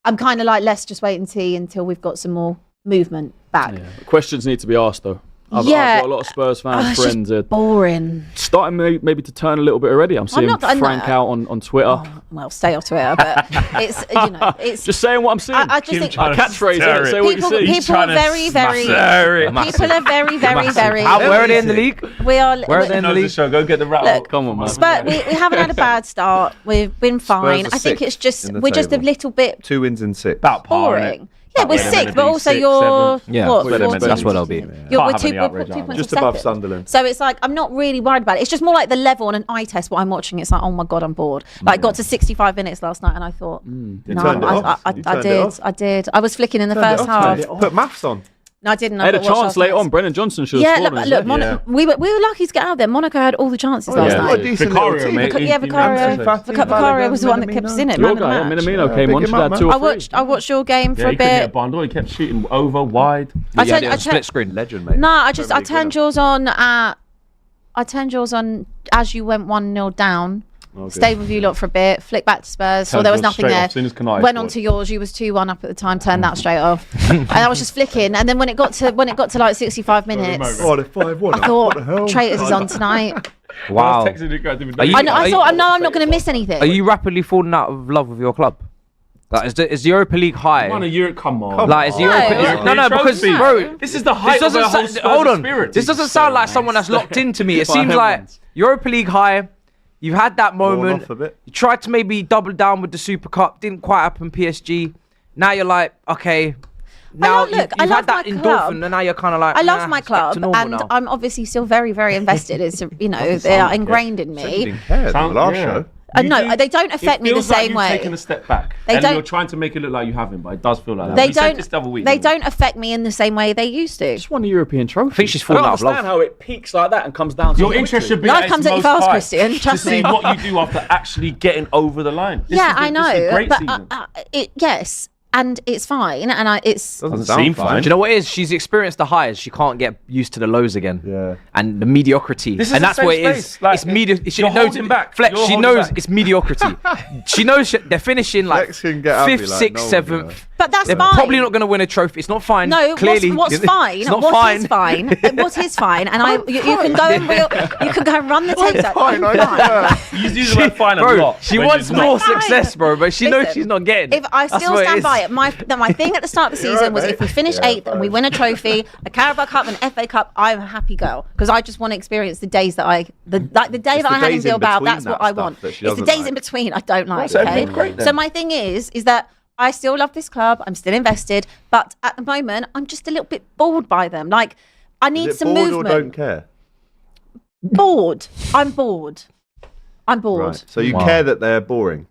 I'm kind of like, let's just wait and see until we've got some more movement back. Yeah. Questions need to be asked though. I've Yeah. got a lot of Spurs fans, It's just friends, boring. starting maybe to turn a little bit already. I'm seeing not- I'm Frank not- out on Twitter. Well, stay off Twitter, but it's Just saying what I'm seeing. I just think A catchphrase, innit? Say what you see. people are very, very. People are very, very, very. Where are they in the league? We are. Where are they in the Knows the league? show. Go get the rattle. Look, Come on, man. Spurs, we haven't had a bad start. We've been fine. are I think sixth it's just in the we're just a table. little bit 2 wins in 6. About par, innit? boring. Yeah, we're About where they're sixth, meant but to be, also 6th, you're 7th. Yeah, what? that's what 14th? that's what I'll be. You're Can't we're have two any outrage, 2 aren't points Just off above second. Sunderland. So it's like I'm not really worried about it. It's just more like the level on an eye test. What I'm watching, it's like, oh my god, I'm bored. Like got to 65 minutes last night, and I thought, no, turned it off? You I turned it off? did. I was flicking in the Turned it first off, half. mate. Put maths on. No, I didn't. I had a I've got watched chance last late night's. on. Brennan Johnson should have Yeah, scored. look, we were lucky to get out of there. Monaco had all the chances last yeah. night. What a decent little Vicario, team. mate. Yeah, Anthony Fati, Vicario was the one that kept us in it. Your Man of the guy, match. Minamino, Yeah, came big on. him Should up, have man. 2 or 3. I watched your game for Yeah, a he couldn't hit a bit. bundle. He kept shooting over, wide. I Yeah, turned- it was split screen. Legend, mate. No, I Premier League turned winner. yours on as you went 1-0 down. Stayed with you lot for a bit, flicked back to Spurs, saw Turned there was yours nothing straight there. off, soon as Kanai Went on scored. to yours, you was 2-1 up at the time, turned that straight off. And I was just flicking, and then when it got to like 65 minutes, Oh, the 5-1. I thought Traitors is on tonight. Wow. Texting the guy, Are you- I thought, no, I'm not going to miss anything. Are you rapidly falling out of love with your club? Like, is the Europa League high? Won a Euro, come on. Like, is the Europa No. No, because, Trophy. bro, This is the height of the whole Spurs hold on. experience. This doesn't sound like someone that's locked into me. It seems like Europa League high. You've had that moment. off a bit. You tried to maybe double down with the Super Cup. Didn't quite happen. PSG. Now you're like, okay. Now look, I you've love had that my endorphin, club. and now you're kind of like. I love my it's back club, to normal and now. I'm obviously still very, very invested. It's they are ingrained in You me. didn't care the last show. No, they don't affect me the same You've way. taken a step back. They and don't- you're trying to make it look like you haven't, but it does feel like that. They We said don't. this the other week, They didn't we? don't affect me in the same way they used to. Just won a European trophy. I think she's I fallen don't out of love. understand how it peaks like that and comes down. so Your quickly. interest should be Life at comes its at you most fast, high. Christian, trust to see me. what you do after actually getting over the line. This Yeah, is the- I know. This is a great but season. yes, and it's fine, and it's. Doesn't seem sound fine. Do you know what it is? She's experienced the highs. She can't get used to the lows again. Yeah. And the mediocrity. This is and a that's safe what it is. space. Like, It's media. you're holding back. Flex, You're she holding knows back. it's mediocrity. She knows they're finishing like Flex can get Abby fifth, like sixth, no one, seventh. But that's They're fine. probably not going to win a trophy. It's not fine. No, clearly. what's fine? It's not What fine. is fine? What is fine? And you can go and you can go and run the tapes out. Fine, I'm I fine. You use the word fine a Bro, lot. she when wants you're not. more Fine. success, bro, but she knows Listen, she's not getting. If I That's still what stand is. by it, my thing at the start of the You're season right, was if we mate. finish Yeah, 8th and we win a trophy, a Carabao Cup and FA Cup, I'm a happy girl because I just want to experience the days that the day It's that the I had in days in Bilbao. between That's that what I stuff want. that It's she the doesn't days like. in between I don't like. So Okay, everything's great then. so my thing is that I still love this club. I'm still invested, but at the moment I'm just a little bit bored by them. Like I need Is it some bored movement. or don't care? Bored. I'm bored. I'm bored. Right. So you care that they're boring,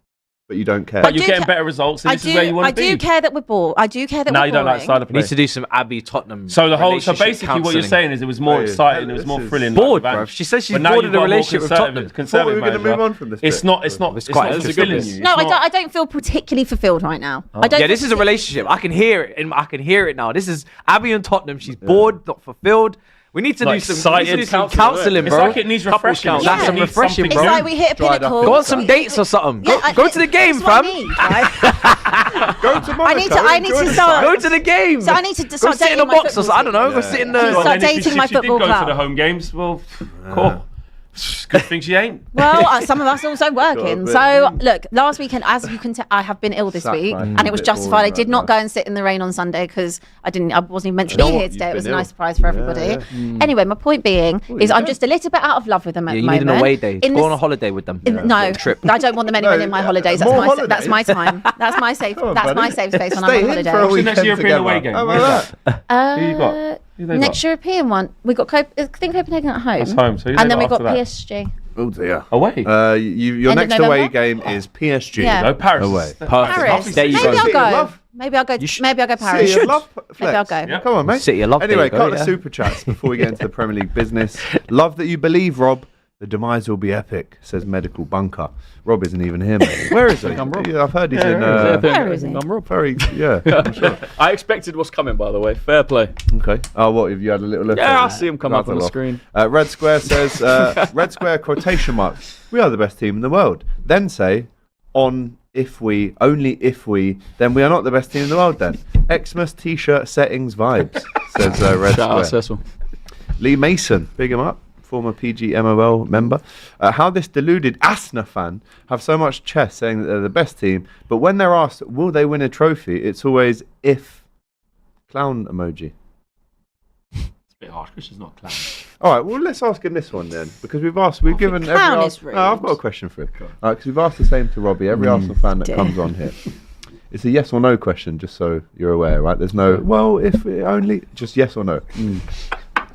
but you don't care. But you're do getting ca- better results, and this is where you I want to be. do care that we're bored. I do care that Now we're you don't like boring. style of We play. need to do some Abby Tottenham. So so relationship basically, what you're counselling. saying is it was more Hey, exciting, it was this more is- thrilling. Bored, like bruv. Vans. She says she's But now bored you've of the got a more relationship with Tottenham. Thought we were gonna manager. move on from this It's bit. not. It's quite- not it's a fulfilling good you. No, It's not- I don't feel particularly fulfilled right now. I don't. Yeah, this is a relationship. I can hear it, and I can hear it now. This is Abby and Tottenham. She's bored, not fulfilled. We need to Like do some, we need to do excited some counselling, counselling, It's bro. like it needs Couples refreshing. counselling. That's some It needs refreshing, something It's bro. new. like we hit a Dried up. pinnacle. Go on some dates or something. Yeah, I- Go to the game, that's what I fam. need, right? Go to Monaco. I need to enjoy the start- sights. Go to the game. So I need to Go start sit in dating a my box or football something. I don't know. team. Go sit in Well, the. start then if dating she my did football go club. to the home games, well, cool. Good thing she ain't. Well, some of us also working. bit. So look, last weekend, as you can tell, I have been ill this Sat week, back. and it was Bit justified. boring I did right not now. go and sit in the rain on Sunday because I wasn't even meant to You know be what? here today. You've It was a been nice ill. surprise for everybody. Anyway, my point being is I'm just a little bit out of love with them at Yeah, the you need moment. an away day. In Go the on a s- holiday with them. No, Trip. I don't want them anywhere near my holidays. That's more my that's my holidays? time. That's my safe. Come on, That's buddy. my safe space when Stay I'm on in for a holiday. What's the weekend next European together. away game? How Where's about that? Who you got? Who they Next got? European one, we got I think Copenhagen at home. That's home. So who And they then we got got after that? PSG. Oh dear. Away. Your End of next away November? game is PSG. Yeah. No, Paris. Away. Perfect. Paris. There you Maybe go. I'll City of go. Love. Maybe I'll go. You should- Maybe I'll go Paris. City of Love, Maybe I'll Flex. go. Yeah. Come on, mate. City of Love, there Anyway, you go, couple of yeah. super chats before we get into the Premier League business. Love that you believe, Rob. The demise will be epic, says Medical Bunker. Rob isn't even here, mate. Where is he? Yeah, I've heard he's in. Where is he? I'm Rob. Very, yeah. I'm sure. I expected what's coming, by the way. Fair play. Okay. Oh, what? Have you had a little look? Yeah, at I it? see him come up Rather on the lost. screen. Red Square says, Red Square quotation mark. We are the best team in the world. Then say, only if we, then we are not the best team in the world then. Xmas t-shirt settings vibes, says Red Shout out Square. Cecil. Lee Mason, big him up, former PGMOL member. How this deluded Asna fan have so much chest saying that they're the best team, but when they're asked, will they win a trophy, it's always if. Clown emoji. It's a bit harsh. Christian's not a clown. All right, well, let's ask him this one then, because we've given every clown is No, I've got a rude. question for him. All right, because we've asked the same to Robbie, every Arsenal fan that dear. comes on here. It's a yes or no question, just so you're aware, right? There's no, well, if it only, just yes or no.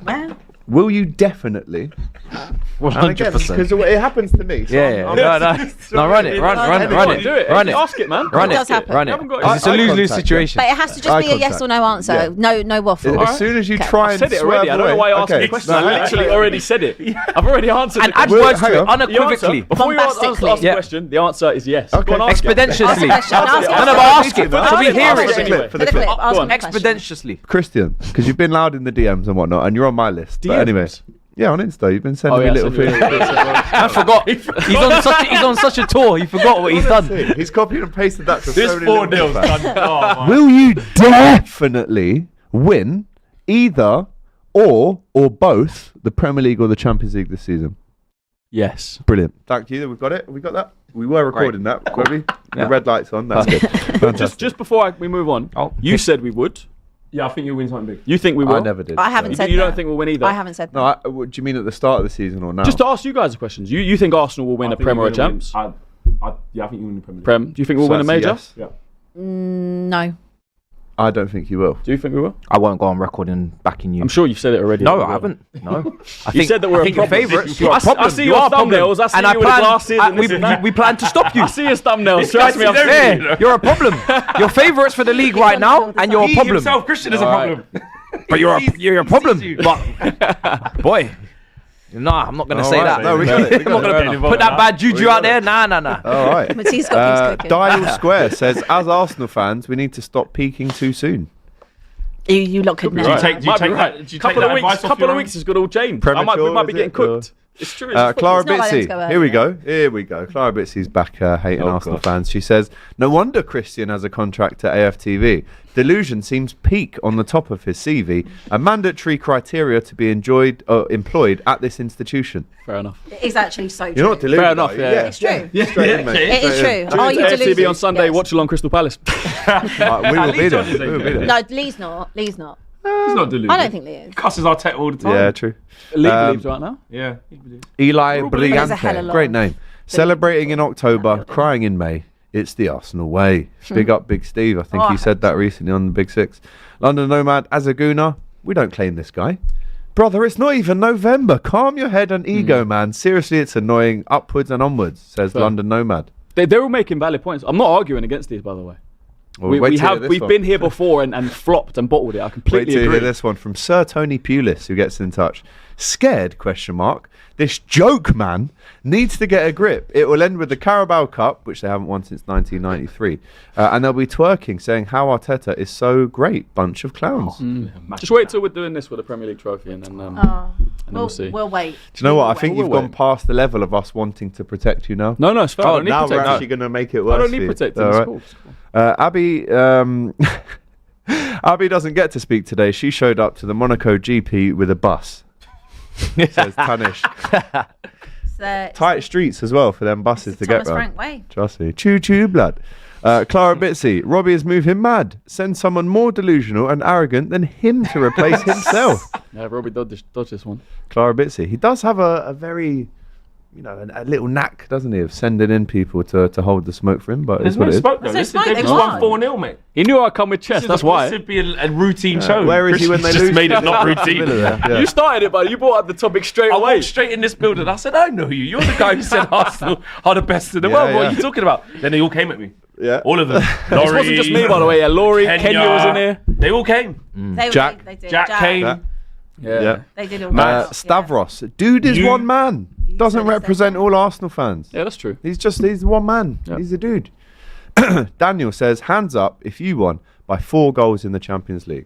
Well, Will you definitely? 100%. Because it happens to me. So Yeah, I'm- no, run it, run it, Do it. run it, Ask it, man. run It it, does happen. run You it. haven't got it. 'Cause it's a Eye lose-lose contact, situation. but it has to just Eye be a yes contact. or no answer. Yeah. No waffle. As soon as you Okay. try I and said it swerve already. I don't know why you asked away. the question. No, I literally already said it. I've already answered And the add question. words to hang it on. The answer, unequivocally. before you ask the Bombastically. question, the answer is yes. Okay. Go on, ask it. Exponentially. Ask the question, ask it. No, but ask it. So we hear Ask it. anyway. For For the clip. Go Ask on. him the question. Exponentially. Christian, because you've been loud in the DMs and whatnot, and you're on my list. But DMs? anyway, yeah, on Insta, you've been sending Oh, me yeah, little send me things. I forgot. He's on such a tour. He forgot what he's done. He's copied and pasted that to This so many 4 little 0's things. done. Oh, my. Will you definitely win either or both the Premier League or the Champions League this season? Yes. Brilliant. Thank you. We've got it. We got that. We were recording that, were we? The red light's on. That's good. Fantastic. Just before we move on, you said we would. Yeah, I think you'll win something big. You think we will? I never did. I haven't said You that. don't think we'll win either? I haven't said that. No, what do you mean at the start of the season or now? Just to ask you guys a question. You think Arsenal will win a Prem or a Champs? Yeah, I think you win the Premier League. Prem. Do you think we'll So win a that's a major? yes. Yeah. No. I don't think you will. Do you think we will? I won't go on record and backing you. I'm sure you've said it already. No, I haven't. No. You said that we're I think a your problem. favourites. You're a I problem. see You your are a problem. thumbnails. I see And you with the glasses and this and that. we plan to stop you. I see his thumbnails. Trust me, I've seen Yeah, it. you're a problem. You're favourites for the league right now, and you're a He problem. himself, Christian, is a problem. But you're a problem. But boy, nah, I'm not gonna say that. No, we got it. We I'm not got it. gonna put that bad juju out there. Nah. All right. Matisse got things cooking. Dial Square says, as Arsenal fans, we need to stop peaking too soon. You lot could Right. never. Do you take that? Do you take Couple that of advice weeks. off Couple your of own? weeks is good all change. We Premature, might be is getting it? cooked. It's true. Clara It's not like them to go Bitsy, early. here we go. Clara Bitsy's back hating Arsenal God. fans. She says, no wonder Christian has a contract at AFTV. Delusion seems peak on the top of his CV. A mandatory criteria to be employed at this institution. Fair enough. It is actually so true. You're not deluded. Fair enough, are you? yeah. It's true. Straight in, mate. It is Straight in. true. Are you AFTV deluded? on Sunday. Yes. Watch along Crystal Palace. We will be there. We will be there. No, Lee's not. Lee's not. He's not deluded. I don't think Lee is. Cusses our tech all the time. Yeah, true. League believes right now. Yeah. Eli There's a hell of Brigante, a great lot. name. Celebrating in October, crying in May. It's the Arsenal way. Big up, Big Steve. I think Oh, he I said that recently on the Big Six. London Nomad Azaguna. We don't claim this guy. Brother, it's not even November. Calm your head and ego, man. Seriously, it's annoying. Upwards and onwards, says Fair. London Nomad. They're all making valid points. I'm not arguing against these, by the way. Well, wait till you hear this We've one. been here before and flopped and bottled it. I Wait completely till you agree. hear this one from Sir Tony Pulis, who gets in touch. Scared? Question mark. This joke man needs to get a grip. It will end with the Carabao Cup, which they haven't won since 1993, and they'll be twerking, saying how Arteta is so great. Bunch of clowns. Just wait till we're doing this with the Premier League trophy, and then we'll see. We'll wait. Do you know what? I We'll think wait. you've gone past the level of us wanting to protect you now. No, it's fair. I Oh, don't need now we're protection. actually going to make it worse. I don't for need you. protecting. All It's right. cool. Abby, Abby doesn't get to speak today. She showed up to the Monaco GP with a bus. Says Tanish. So, Tight streets as well for them buses to Thomas get Frank round. way. Trust me. Choo choo blood. Clara Bitsy, Robbie has moved him mad. Send someone more delusional and arrogant than him to replace himself. Yeah, Robbie dodged this one. Clara Bitsy. He does have a very, a little knack, doesn't he, of sending in people to hold the smoke for him. But it's There's what no it is. smoke though. There's no This smoke, they they just won. won 4-0, mate. He knew I'd come with chess. That's why. This should be a routine show. Where is he when they Christian's lose? just made it not routine. Yeah. You started it, but you brought up the topic straight I away. walked straight in this building. I said, I know you. You're the guy who said Arsenal are the best in the Yeah, world. What yeah. are you talking about? Then they all came at me. Yeah. All of them. This wasn't just me, by the way. Yeah, Laurie, Kenya was in here. They all came. Jack. They did. Jack came. Yeah. Yeah. They did all that. Stavros. Dude is You- one man. Doesn't said the same represent thing. all Arsenal fans. Yeah, that's true. He's one man. Yeah. He's a dude. Daniel says, hands up if you won by 4 goals in the Champions League.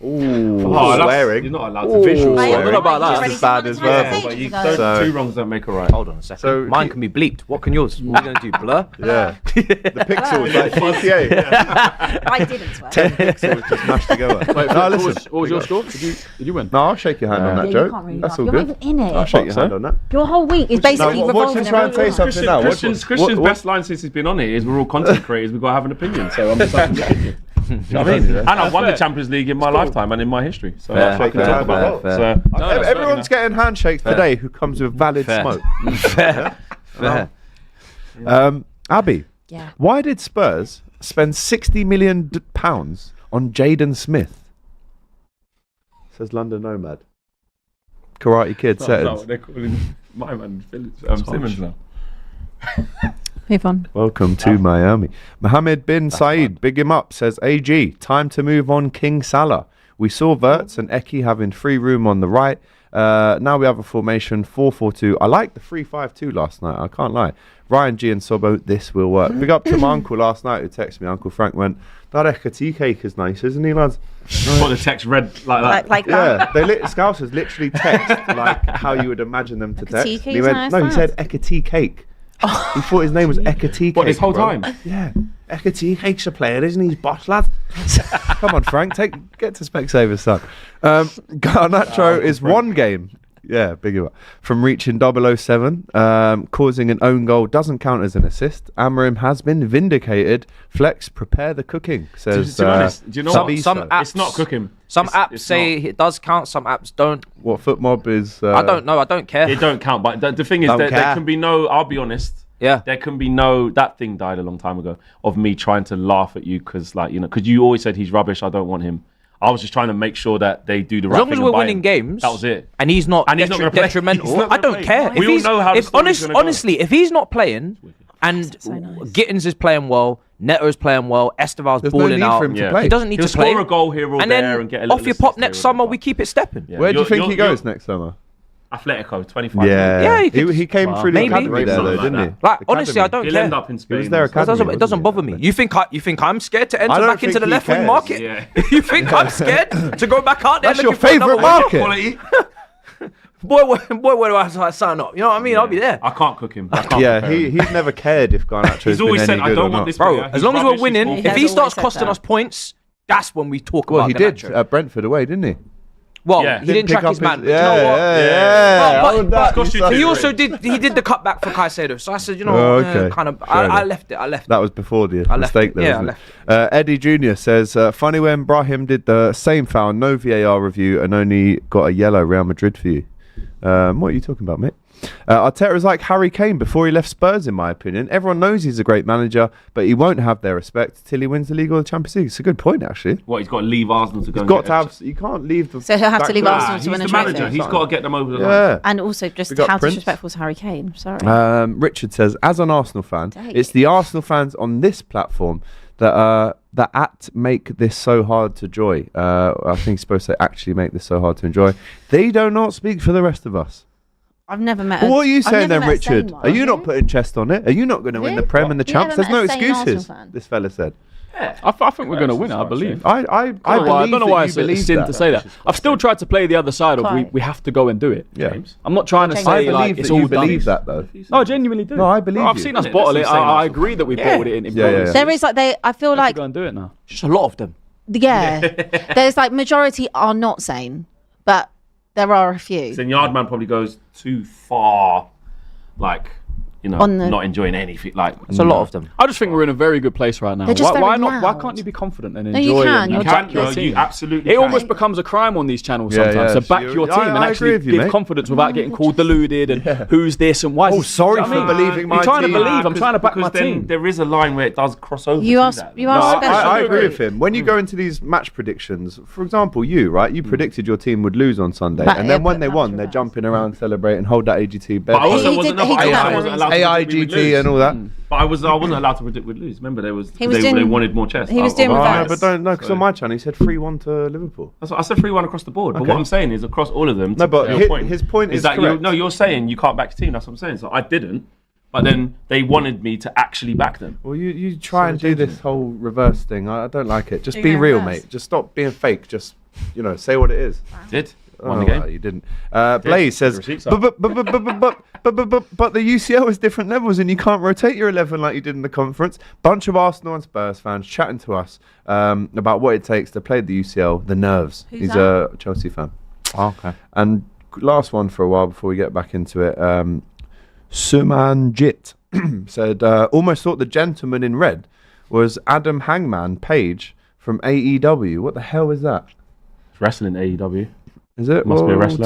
Ooh, swearing. You're not allowed to visual Mate, I don't swear. know about that. Ready As to bad win as the verbal. Champions But League you to don't, go. So- two wrongs don't make a right. Hold on a second. So Mine keep- can be bleeped. What can yours? What are we going to do? Blur? Yeah. The pixels, like GTA. I didn't swear. 10 pixels just mashed together. Wait, No, what listen. was your score? Did you win? No, I'll shake your hand on that you joke. can't really That's laugh. all You're good. not even in it. I'll shake your so? hand on that. Your whole week is basically No, revolving Watson, try and say around something now. Christian's What- best line since he's been on it is we're all content creators. We've got to have an opinion. So I'm just having an opinion. You know what I mean? And I've won the Champions League in my lifetime and in my history. So Fair, I can fair, talk about fair, that. So, no, that's Everyone's getting handshakes today who comes with valid Fair. smoke. Fair. Abby, Yeah. why did Spurs spend £60 million on Jaden Smith? Says London Nomad. Karate Kid No, settings. they're calling my man Simmons now. Move on. Welcome to Miami. Mohammed bin Saeed, big him up, says AG, time to move on King Salah. We saw Wirtz and Eki having free room on the right. Now we have a formation 4-4-2. I liked the 3-5-2 last night, I can't lie. Ryan G and Sobo, this will work. Big up to my uncle last night who texted me. Uncle Frank went, that Ekati cake is nice, isn't he, lads? What the text read like that. Like that. Yeah, Scousers literally text like how you would imagine them to text. Ekatike And he is went, nice, no, he nice. said Ekati cake. He thought his name was Ekatike. What, this whole bro. time? Yeah. Ekatike's a player, isn't he? He's boss, lad. Come on, Frank. Get to Specsavers, son. Garnacho is one game. Yeah, bigger one. From reaching 007, causing an own goal doesn't count as an assist. Amorim has been vindicated. Flex, prepare the cooking. Says. To be honest, do you know Some what? apps, It's not cooking. Some It's- apps it's say not. it does count. Some apps don't. What FootMob is? I don't know. I don't care. It don't count. But the thing is, Don't there care. can be no. I'll be honest. Yeah. There can be no. That thing died a long time ago of me trying to laugh at you because, like, you know, because you always said he's rubbish. I don't want him. I was just trying to make sure that they do the right As long thing. as and we're buy winning him. games, That was it. and he's not, And he's not gonna play. detrimental. He's not I gonna don't play. care. We all know how the story's gonna go. Honestly, if he's not playing, and so nice. Gittins is playing well, Neto's playing well, Esteval's There's no balling need out. for him to Yeah. play. He doesn't need He'll to play. score a goal here or and there then and get a little off your pop assist next here or summer, whatever. we keep it stepping. Yeah. Where do you You're- think he you're- goes next summer? Atletico, 25. Yeah, Yeah, he could- he came through the Maybe. academy there, though, Something like didn't he? that. Like honestly, I Academy. don't He'll care. end up in Spain. He was there or It academy. something. doesn't, it doesn't bother me. You think I'm scared to enter I don't back into think the he left wing cares. market? Yeah. You think I'm scared to go back out there? That's your looking for another favourite one? market. Boy, where do I sign up? You know what I mean? I'll be there. I can't cook him. I can't Yeah, prepare him. he's never cared if Garnacho's He's been always any said, I good or don't want not. this Bro, player. as He's long as rubbish, we're winning, he's He if has he always starts said costing that. us points, that's when we talk Well, about he did Garnacho. at Brentford away, didn't he? Well, Yeah. he didn't pick track up his man. But Yeah, you know what? yeah. But- How would that cost be you such- He two. also did the cutback for Caicedo. So I said, you know, Oh, what, okay. kind of. Fair I enough. left it. That was before the left mistake it. there, Yeah, wasn't I it? Eddie Jr. says, funny when Brahim did the same foul, no VAR review, and only got a yellow Real Madrid for you. What are you talking about, mate? Arteta's like Harry Kane before he left Spurs, in my opinion. Everyone knows he's a great manager, but he won't have their respect till he wins the league or the Champions League. It's a good point, actually. What, he's got to leave Arsenal to go and Got get to have. You can't leave the. So he'll have to back leave door. Arsenal He's to win the a trophy. manager. He's got to get them over the line. Yeah. And also, just We got how Prince. disrespectful to Harry Kane. Sorry. Richard says, as an Arsenal fan, Dang. it's the Arsenal fans on this platform that make this so hard to enjoy. I think he's supposed to actually make this so hard to enjoy. They do not speak for the rest of us. I've never met. What are you I've saying never then, met a Richard? sane Are you one. not putting chest on it? Are you not going to win the Prem and the You Champs? never There's no met a sane Arsenal excuses. fan? This fella said. I think we're going to win it, I believe. I I don't know why it's a sin that. to say that. I've still tried to play the other side of Quite. we have to go and do it. Yeah. James. I'm not trying to I say I like believe it's that all you done. believe that though. No, I genuinely do. No, I believe I've you. seen us Yeah, bottle that's it. the same I Arsenal agree that we Yeah. bottled it in. Yeah. There is like I feel Let's like go and do it now. Just a lot of them. yeah. There's like majority are not sane, but there are a few. Then Yardman probably goes too far, like, you know, On the- not enjoying anything. Like, It's a lot of them. I just think we're in a very good place right now. They're just Why very not? Why loud. can't you be confident and No, you enjoy can. it? You're can't, your no, team. you absolutely It can. almost becomes a crime on these channels Yeah, sometimes yeah. to back So your I- team I and agree actually with you, give mate. confidence without getting called deluded and who's this and why. Oh, is sorry do you for know what I mean? believing my I'm trying to team. believe. I'm trying to back my Because then team. there is a line where it does cross over. You to are that. you are No, special. I agree with him. When you go into these match predictions, for example, you predicted your team would lose on Sunday, But- and yeah, then when but they that won, was they're reversed. jumping around, celebrating, hold that AGT, But I He also did- wasn't, he did that I for wasn't a allowed to predict we'd AIGT lose. and all that. But I wasn't allowed to predict we'd lose. Remember, they was they doing- wanted more chess. he was doing Oh, reverse. but don't, no, because on my channel he said 3-1 to Liverpool. That's what I said 3-1 across the board. But Okay. what I'm saying is across all of them. No, but your his point is that correct. you're saying you can't back your team. That's what I'm saying. So I didn't. But then they wanted me to actually back them. Well, you try and do this whole reverse thing. I don't like it. Just Do be you real, reverse? mate. Just stop being fake. Just say what it is. Did Oh, won the game. well, you didn't. Blaze says, The receipts but the UCL is different levels, and you can't rotate your 11 like you did in the conference. Bunch of Arsenal and Spurs fans chatting to us about what it takes to play the UCL. The nerves. Who's He's that? a Chelsea fan. Oh, okay. And last one for a while before we get back into it. Sumanjit said, almost thought the gentleman in red was Adam Hangman Page from AEW. What the hell is that? It's wrestling AEW. Is it? Must be a wrestler.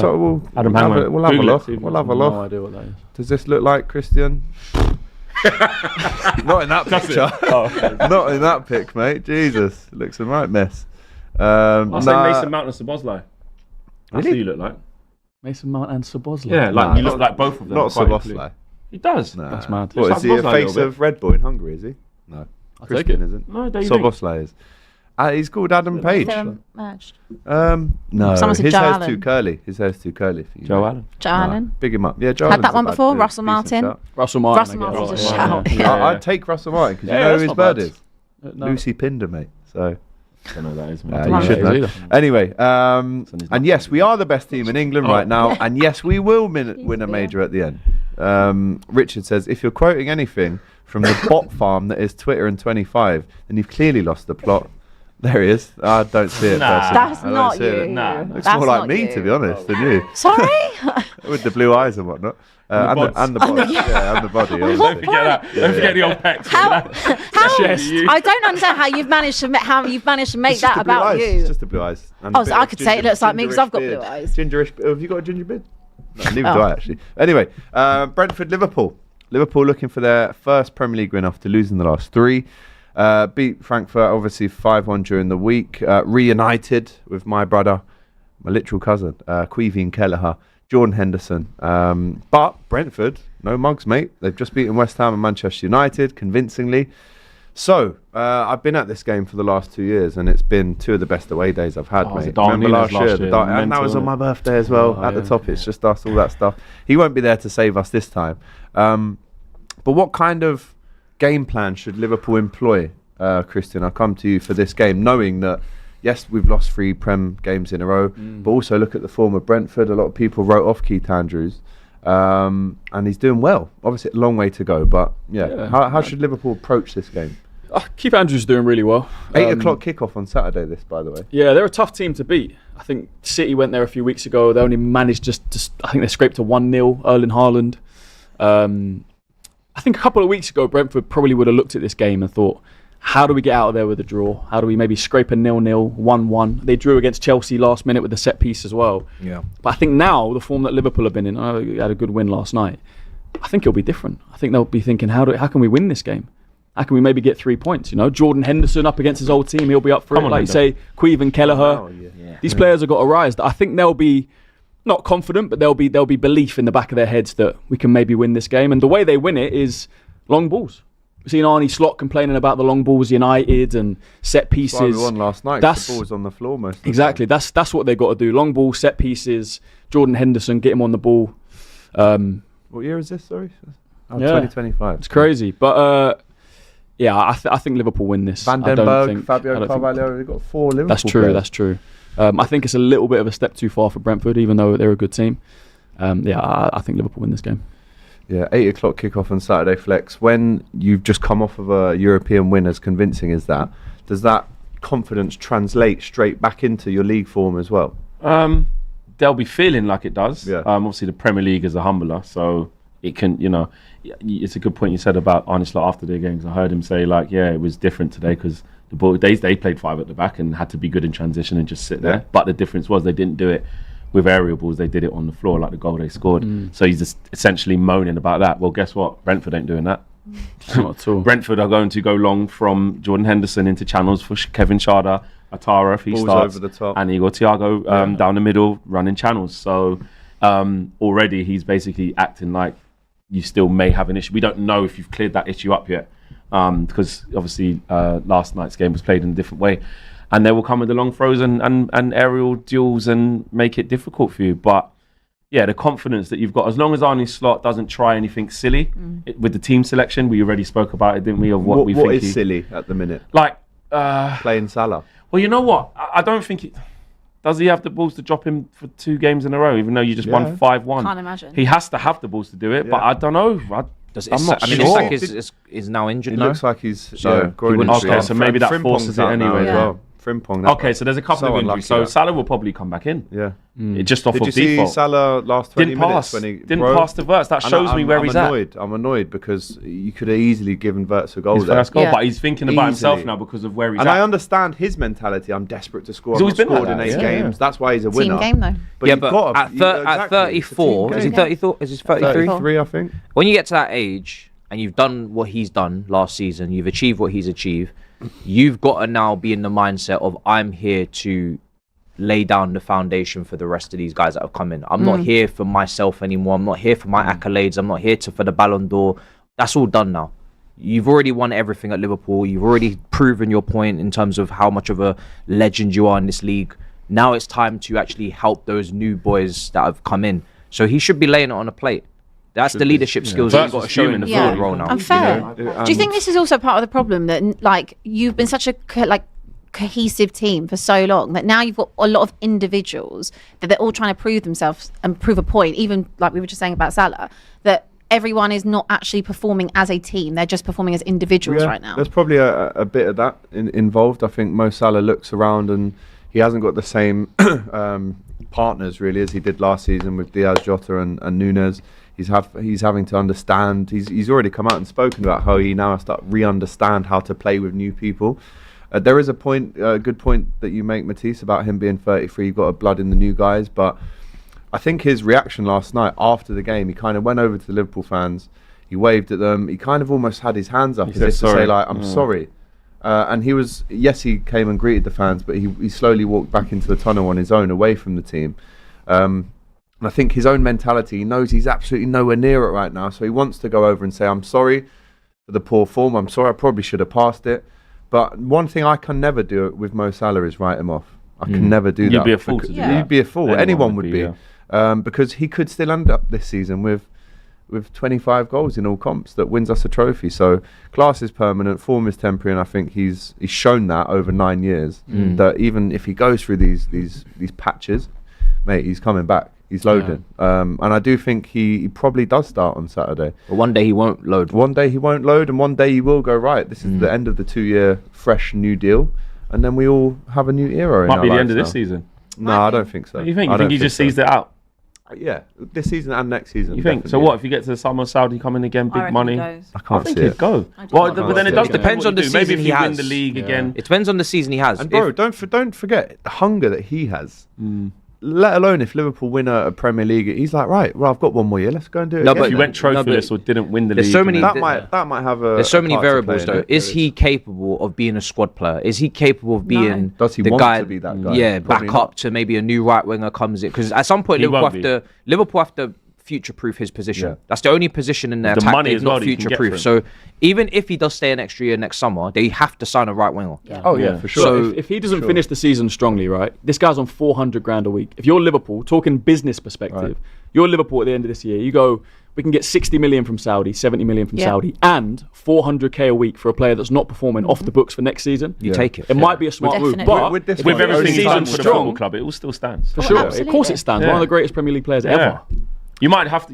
Adam Hangman. We'll have a Google it, look. see if We'll it's- have a No look. idea what that is. Does this look like Christian? Not in that picture. Not in that pic, mate. Jesus, it looks a right mess. I'll say Mason Mount and Szoboszlai. That's who Really? you look like. Mason Mount and Szoboszlai. Yeah, like Nah, you look not- like both of them. Not quite Szoboszlai. clearly. He does. Nah. That's mad. What, Looks is he like a Szoboszlai a face little of Red Bull in Hungary, is he? No. I'll take Christian it. isn't. No, there you go. Szoboszlai is. He's called Adam Page. They're matched. No, Someone said his Joe hair's Allen. too curly. His hair's too curly for you. Joe mate. Allen. Joe Nah, Allen. big him up. Yeah, Joe Had Allen's that one a before, decent Russell Martin. shout. Russell Martin. Russell I guess. Martin's a Yeah, shout. yeah, Yeah. yeah. I'd take Russell Martin because Yeah, you know that's who his not bird bad. is. No. Lucy Pinder, mate. So I don't know who that is. you Come on, should mate. know. Anyway, his and yes, we are the best team in England Oh. right now, and yes, we will win a major at the end. Richard says, if you're quoting anything from the bot farm that is Twitter and 25, then you've clearly lost the plot. There he is. I don't see it. Nah. personally. That's I don't not see it. you. Nah. Looks That's more like not me, you. to be honest, than you. Sorry? With the blue eyes and whatnot. And the body. Yeah, and the body. Don't obviously. forget that. Don't forget the old pecs. I don't understand how you've managed to make It's just that the blue about eyes. you. It's just the blue eyes. And a Oh, bit so I of could say it looks like me because I've got gingerish blue beard. eyes. Gingerish. Have you got a ginger beard? No, neither Oh. do I, actually. Anyway, Brentford, Liverpool. Liverpool looking for their first Premier League win after losing the last 3. Beat Frankfurt, obviously 5-1 during the week. Reunited with my brother, my literal cousin, Queeveen Kelleher, Jordan Henderson. But Brentford, no mugs, mate. They've just beaten West Ham and Manchester United convincingly. So, I've been at this game for the last 2 years, and it's been 2 of the best away days I've had, mate. Remember last year? And that was on my birthday as well. At the top, it's just us, all that stuff. He won't be there to save us this time. But what kind of game plan should Liverpool employ, Christian? I'll come to you for this game, knowing that, yes, we've lost 3 Prem games in a row, but also look at the form of Brentford. A lot of people wrote off Keith Andrews, and he's doing well. Obviously, a long way to go, but how should Liverpool approach this game? Keith Andrews is doing really well. 8 o'clock kickoff on Saturday, this, by the way. Yeah, they're a tough team to beat. I think City went there a few weeks ago. They only managed I think they scraped a 1-0, Erling Haaland. I think a couple of weeks ago, Brentford probably would have looked at this game and thought, how do we get out of there with a draw? How do we maybe scrape a 0-0, 1-1? They drew against Chelsea last minute with the set piece as well. Yeah. But I think now, the form that Liverpool have been in, I had a good win last night, I think it'll be different. I think they'll be thinking, how can we win this game? How can we maybe get 3 points? You know, Jordan Henderson up against his old team, he'll be up for it. Like you say, Queeveen Kelleher. These players have got to rise. I think they'll be not confident, but there'll be belief in the back of their heads that we can maybe win this game. And the way they win it is long balls. We've seen Arnie Slot complaining about the long balls United and set pieces. That's why we won last night. The ball was on the floor most of the Exactly. time. That's what they've got to do. Long ball, set pieces. Jordan Henderson, get him on the ball. What year is this? Sorry, 2025. It's crazy, but I think Liverpool win this. Van den Berg, Fabio Carvalho. They've got 4 Liverpool. That's true. players. That's true. I think it's a little bit of a step too far for Brentford, even though they're a good team. I think Liverpool win this game. Yeah, 8 o'clock kickoff on Saturday, Flex. When you've just come off of a European win as convincing as that, does that confidence translate straight back into your league form as well? They'll be feeling like it does. Yeah. Obviously, the Premier League is a humbler, so it can, it's a good point you said about Arne Slot after their games. I heard him say, it was different today because the ball they played 5 at the back and had to be good in transition and just sit there. But the difference was they didn't do it with aerial balls, they did it on the floor like the goal they scored. So he's just essentially moaning about that. Well, guess what? Brentford ain't doing that. Not at all. Brentford are going to go long from Jordan Henderson into channels for Kevin Schade, Atara if he Balls starts, over the top. and Igor Thiago down the middle running channels. So already he's basically acting like you still may have an issue. We don't know if you've cleared that issue up yet because obviously last night's game was played in a different way. And they will come with the long throws and aerial duels and make it difficult for you. But yeah, the confidence that you've got, as long as Arne Slot doesn't try anything silly with the team selection, we already spoke about it, didn't we? Of what we think. What is silly at the minute? Like Playing Salah. well, you know what? I don't think does he have the balls to drop him for 2 games in a row, even though you just won 5-1? Can't imagine. He has to have the balls to do it, but Yeah. I don't know. I'm not sure. Isak is now injured. It No? looks like he's he groin wouldn't injury. Okay, so maybe that Frimpong's forces it out now anyway. as Yeah. well. Frimpong. that Okay, was so there's a couple of unlucky, injuries. So that. Salah will probably come back in. Yeah. It just off Did of you see default. Salah last 20 Didn't minutes pass. when he Didn't pass the Verts. That shows me where he's at. I'm annoyed because you could have easily given Verts a goal His there. first goal, Yeah. but he's thinking about himself Easily. now because of where he's And at. I understand his mentality. I'm desperate to score. He's I've always not been like scored in that, 8 yeah. games. That's why he's a winner. Team game though. But yeah, you've but got at 34, is he 34? Is he 33? 33, I think. When you get to that age and you've done what he's done last season, you've achieved what he's achieved, you've got to now be in the mindset of I'm here to lay down the foundation for the rest of these guys that have come in. I'm not here for myself anymore. I'm not here for my accolades. I'm not here for the Ballon d'Or. That's all done now. You've already won everything at Liverpool. You've already proven your point in terms of how much of a legend you are in this league. Now it's time to actually help those new boys that have come in. So he should be laying it on a plate. That's the leadership skills that you've got to show in the Yeah. forward role now. Unfair. You know, Do you think this is also part of the problem that you've been such a cohesive team for so long that now you've got a lot of individuals that they're all trying to prove themselves and prove a point, even like we were just saying about Salah, that everyone is not actually performing as a team. They're just performing as individuals right now. There's probably a bit of that involved. I think Mo Salah looks around and he hasn't got the same partners really as he did last season with Diaz, Jota and Nunes. He's having to understand. He's already come out and spoken about how he now has to re-understand how to play with new people. There is a good point that you make, Matisse, about him being 33. You've got a blood in the new guys, but I think his reaction last night after the game, he kind of went over to the Liverpool fans. He waved at them. He kind of almost had his hands up as if to say, like, I'm sorry. And he came and greeted the fans, but he slowly walked back into the tunnel on his own, away from the team. And I think his own mentality, he knows he's absolutely nowhere near it right now. So he wants to go over and say, I'm sorry for the poor form. I'm sorry, I probably should have passed it. But one thing I can never do with Mo Salah is write him off. I can never do that. You'd be a fool to do that. You'd be a fool. Anyone would be. Yeah. Because he could still end up this season with 25 goals in all comps that wins us a trophy. So class is permanent, form is temporary, and I think he's shown that over 9 years that even if he goes through these patches, mate, he's coming back. He's loaded. And I do think he probably does start on Saturday. But one day he won't load. One day he won't load, and one day he will go, right, this is the end of the 2-year fresh new deal, and then we all have a new era. Might be the end of this season. No, I don't think so. You think he just sees it out? Yeah, this season and next season. You think? So what, if you get to the summer, Saudi coming again, big money? I I can't think see he'd it. go. Well, But then it does Depends on the season Maybe if he you win has. the league again. It depends on the season he has. And bro, don't forget the hunger that he has. Let alone if Liverpool win a Premier League, he's like, right, well, I've got 1 more year. Let's go and do it. No, again but If you then. went trophyless or didn't win the there's league. so many- that might have a. There's so many part to variables play in though. it. Is he capable of being a squad player? Is he capable of being Does he the want guy to be that guy? Yeah, Probably back not. up to maybe a new right winger comes in, because at some point He Liverpool won't have to future-proof his position. Yeah. That's the only position in their The attack money they've as well not that you can get future-proof. for him. So even if he does stay an extra year next summer, they have to sign a right winger. Oh yeah, Yeah. for sure. So- if he doesn't finish the season strongly, right, this guy's on 400 grand a week. If you're Liverpool, talking business perspective, Right. you're Liverpool at the end of this year, you go, we can get 60 million from Saudi, 70 million from Saudi, and 400k a week for a player that's not performing off the books for next season. You take it. It might be a smart move, Definitely. but With this With one, everything he's season done for the strong. football club, it all still stands. for sure, absolutely. of course it stands. Yeah. One of the greatest Premier League players ever. You might have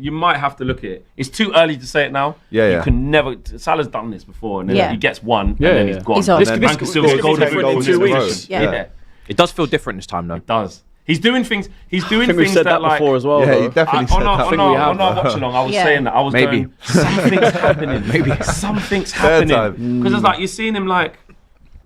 to look at it. It's too early to say it now. Yeah. You can never. Salah's done this before, and then Yeah. he gets one, Yeah, and then yeah. he's gone. He's on. This And could then this still could got be golden different in goals 2 in a row. weeks. Yeah. It does feel different this time though. It does. He's doing things. He's doing I think we've things said that like. before as well. Yeah, though. he definitely said that. On our watch along, I was Yeah. saying that. I was Maybe. going, something's happening. Maybe something's Third happening. Because it's like you're seeing him like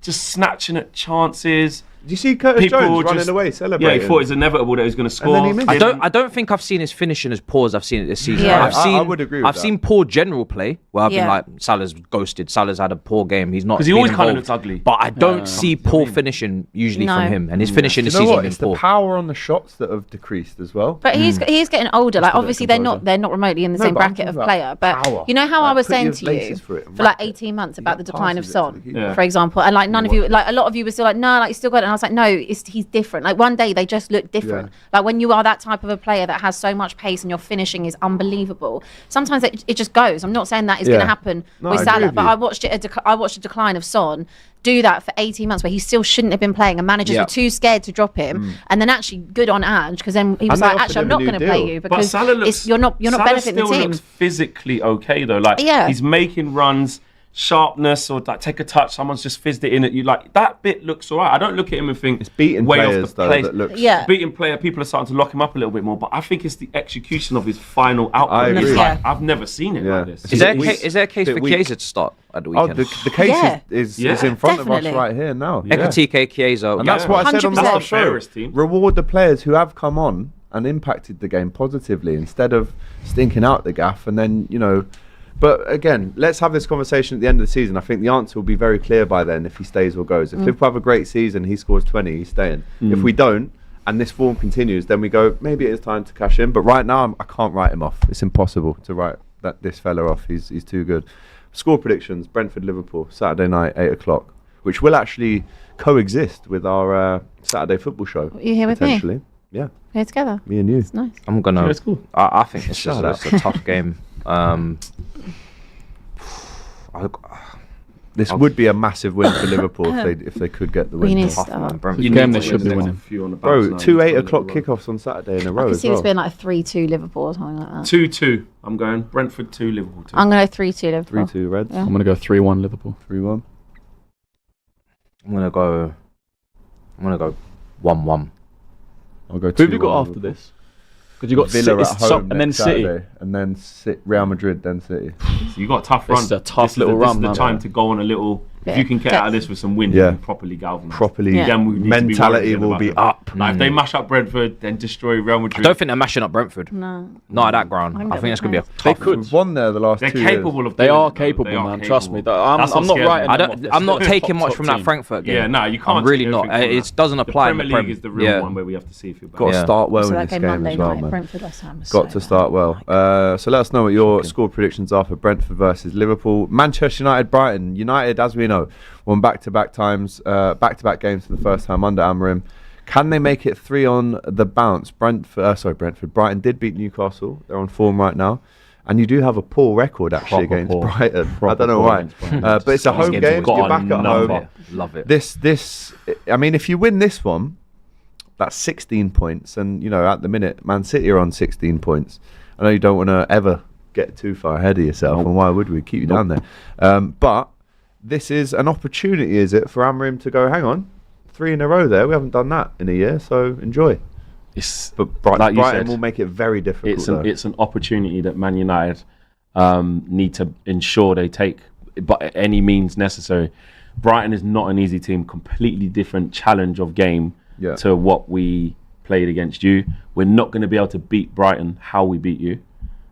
just snatching at chances. Do you see Curtis People Jones running just- away Yeah, celebrating? he thought it was inevitable that he was going to score. then he missed. I don't think I've seen his finishing as poor as I've seen it this season. Yeah. I would agree with I've that. seen poor general play where I've been Yeah. like, Salah's ghosted. Salah's had a poor game. He's not. 'Cause he been always kinda involved. looks ugly. But I don't see poor finishing usually No. from him, and his finishing Do this you know season what? been It's the poor. power on the shots that have decreased as well. But he's getting older. Like obviously they're composure. not remotely in the No, same but I'm bracket of talking player. about But power. you know how I Like, was put saying your to laces you through it and for like wrap it. 18 months He about the decline of passes it to the Son, keeper. Yeah. for example, and like none of you, like a lot of you were still like, no, like you still got it. And I was like, no, he's different. Like one day they just look different. Yeah. Like when you are that type of a player that has so much pace and your finishing is unbelievable, sometimes it just goes. I'm not saying that is going Yeah. to happen No, with I agree Salah, with but you. I watched a decline of Son do that for 18 months where he still shouldn't have been playing, and managers Yeah. were too scared to drop him, and then actually good on Ange, because then he was they like, offered actually I'm him a not new going to play deal. you But because Salah looks. you're not Salah benefiting the still team. looks physically okay though. Like Yeah. he's making runs, sharpness, or like take a touch. Someone's just fizzed it in at you. Like that bit looks alright. I don't look at him and think It's beating way players off the though place. that looks. Yeah. Beating player, people are starting to lock him up a little bit more. But I think it's the execution of his final output. I It's agree. like Yeah. I've never seen it Yeah. like this. Is there Weak. is there a case Bit for weak. Chiesa to start at the Oh, weekend? the case Yeah. is Yeah. in front of Definitely. us right here now. Yeah. Ekatike, Chiesa. And that's what I said on the 100%. last show. Fairest team. Reward the players who have come on and impacted the game positively instead of stinking out the gaff and then, you know. But again, let's have this conversation at the end of the season. I think the answer will be very clear by then if he stays or goes. If Liverpool have a great season, he scores 20, he's staying. If we don't, and this form continues, then we go, maybe it is time to cash in. But right now, I can't write him off. It's impossible to write this fella off. He's too good. Score predictions, Brentford, Liverpool, Saturday night, 8 o'clock, which will actually coexist with our Saturday football show. You here with me? potentially. Yeah, We're together. me and you. It's nice. I'm gonna. Yeah, it's cool. I think it's just Shut up. it's a tough game. This would be a massive win for Liverpool if they could get the win. We need to Tough, start. man. Brentford. You need game to they should win be the next winning. few on the bounce Bro, now. 2 You've 8 got a o'clock little kickoffs on Saturday in a I row can as see this well. being like a 3-2 Liverpool or something like that. 2-2. I'm going Brentford 2, Liverpool 2. I'm going to go 3-2 Liverpool. 3-2 Reds. Yeah. I'm gonna go 3-1 Liverpool. 3-1. I'm gonna go 1-1. I'll go 2-1. Who have you got after Liverpool. this? Because you got Villa City at home and then next City. Saturday, and then Real Madrid, then City. So you got a tough run. This is a tough This little This run, is the man. time to go on a little. If you can get out of this with some wins, Yeah. you can properly galvanise. Properly, Yeah. Then we need to be mentality worried will about be them. up. Like if they mash up Brentford, then destroy Real I Madrid. don't think they're mashing up Brentford. No. Not at that ground. I'm I think it's gonna be a gonna tough. They could. We've won there the last They're 2 years. capable of. They doing are it, though. capable, They are man. Trust me. capable. I'm That's what not scares writing me. them off. I'm not They're taking top much from that team. Frankfurt game. Yeah, no, you can't. I'm really take not. everything from It that. doesn't apply in The the Premier Prem. League is the real one where we have to see if you're Got to Yeah. start well So in that this game game Monday as well, night, man. Brentford West Ham. was Got so to bad. start well. So let us know what your score predictions are for Brentford versus Liverpool. Manchester United, Brighton. United, as we know, won back-to-back games for the first time under Amorim. Can they make it 3 on the bounce? Brentford. Brighton did beat Newcastle. They're on form right now. And you do have a poor record, actually, Proper against poor. Brighton. I Proper don't know poor why. against Brighton. But it's a home games game. have got You're back at another. home. Love it. This, I mean, if you win this one, that's 16 points. And, you know, at the minute, Man City are on 16 points. I know you don't want to ever get too far ahead of yourself. Nope. And why would we keep you down there? But this is an opportunity, is it, for Amorim to go, hang on, 3 in a row there. We haven't done that in a year, so enjoy. It's But like you Brighton said, will make it very difficult. it's an opportunity that Man United need to ensure they take by any means necessary. Brighton is not an easy team. Completely different challenge of game Yeah. to what we played against you. We're not going to be able to beat Brighton how we beat you.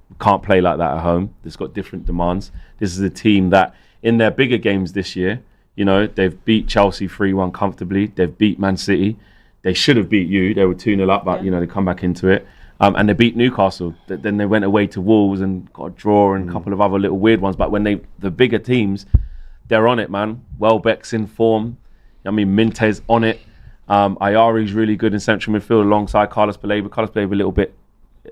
We can't play like that at home. It's got different demands. This is a team that in their bigger games this year, you know, they've beat Chelsea 3-1 comfortably. They've beat Man City. They should have beat you. They were 2-0 up, but, you know, they come back into it. And they beat Newcastle. Then they went away to Wolves and got a draw and a couple of other little weird ones. But when the bigger teams, they're on it, man. Welbeck's in form. I mean, Minte's on it. Ayari's really good in central midfield alongside Carlos Baleba. Carlos Baleba a little bit,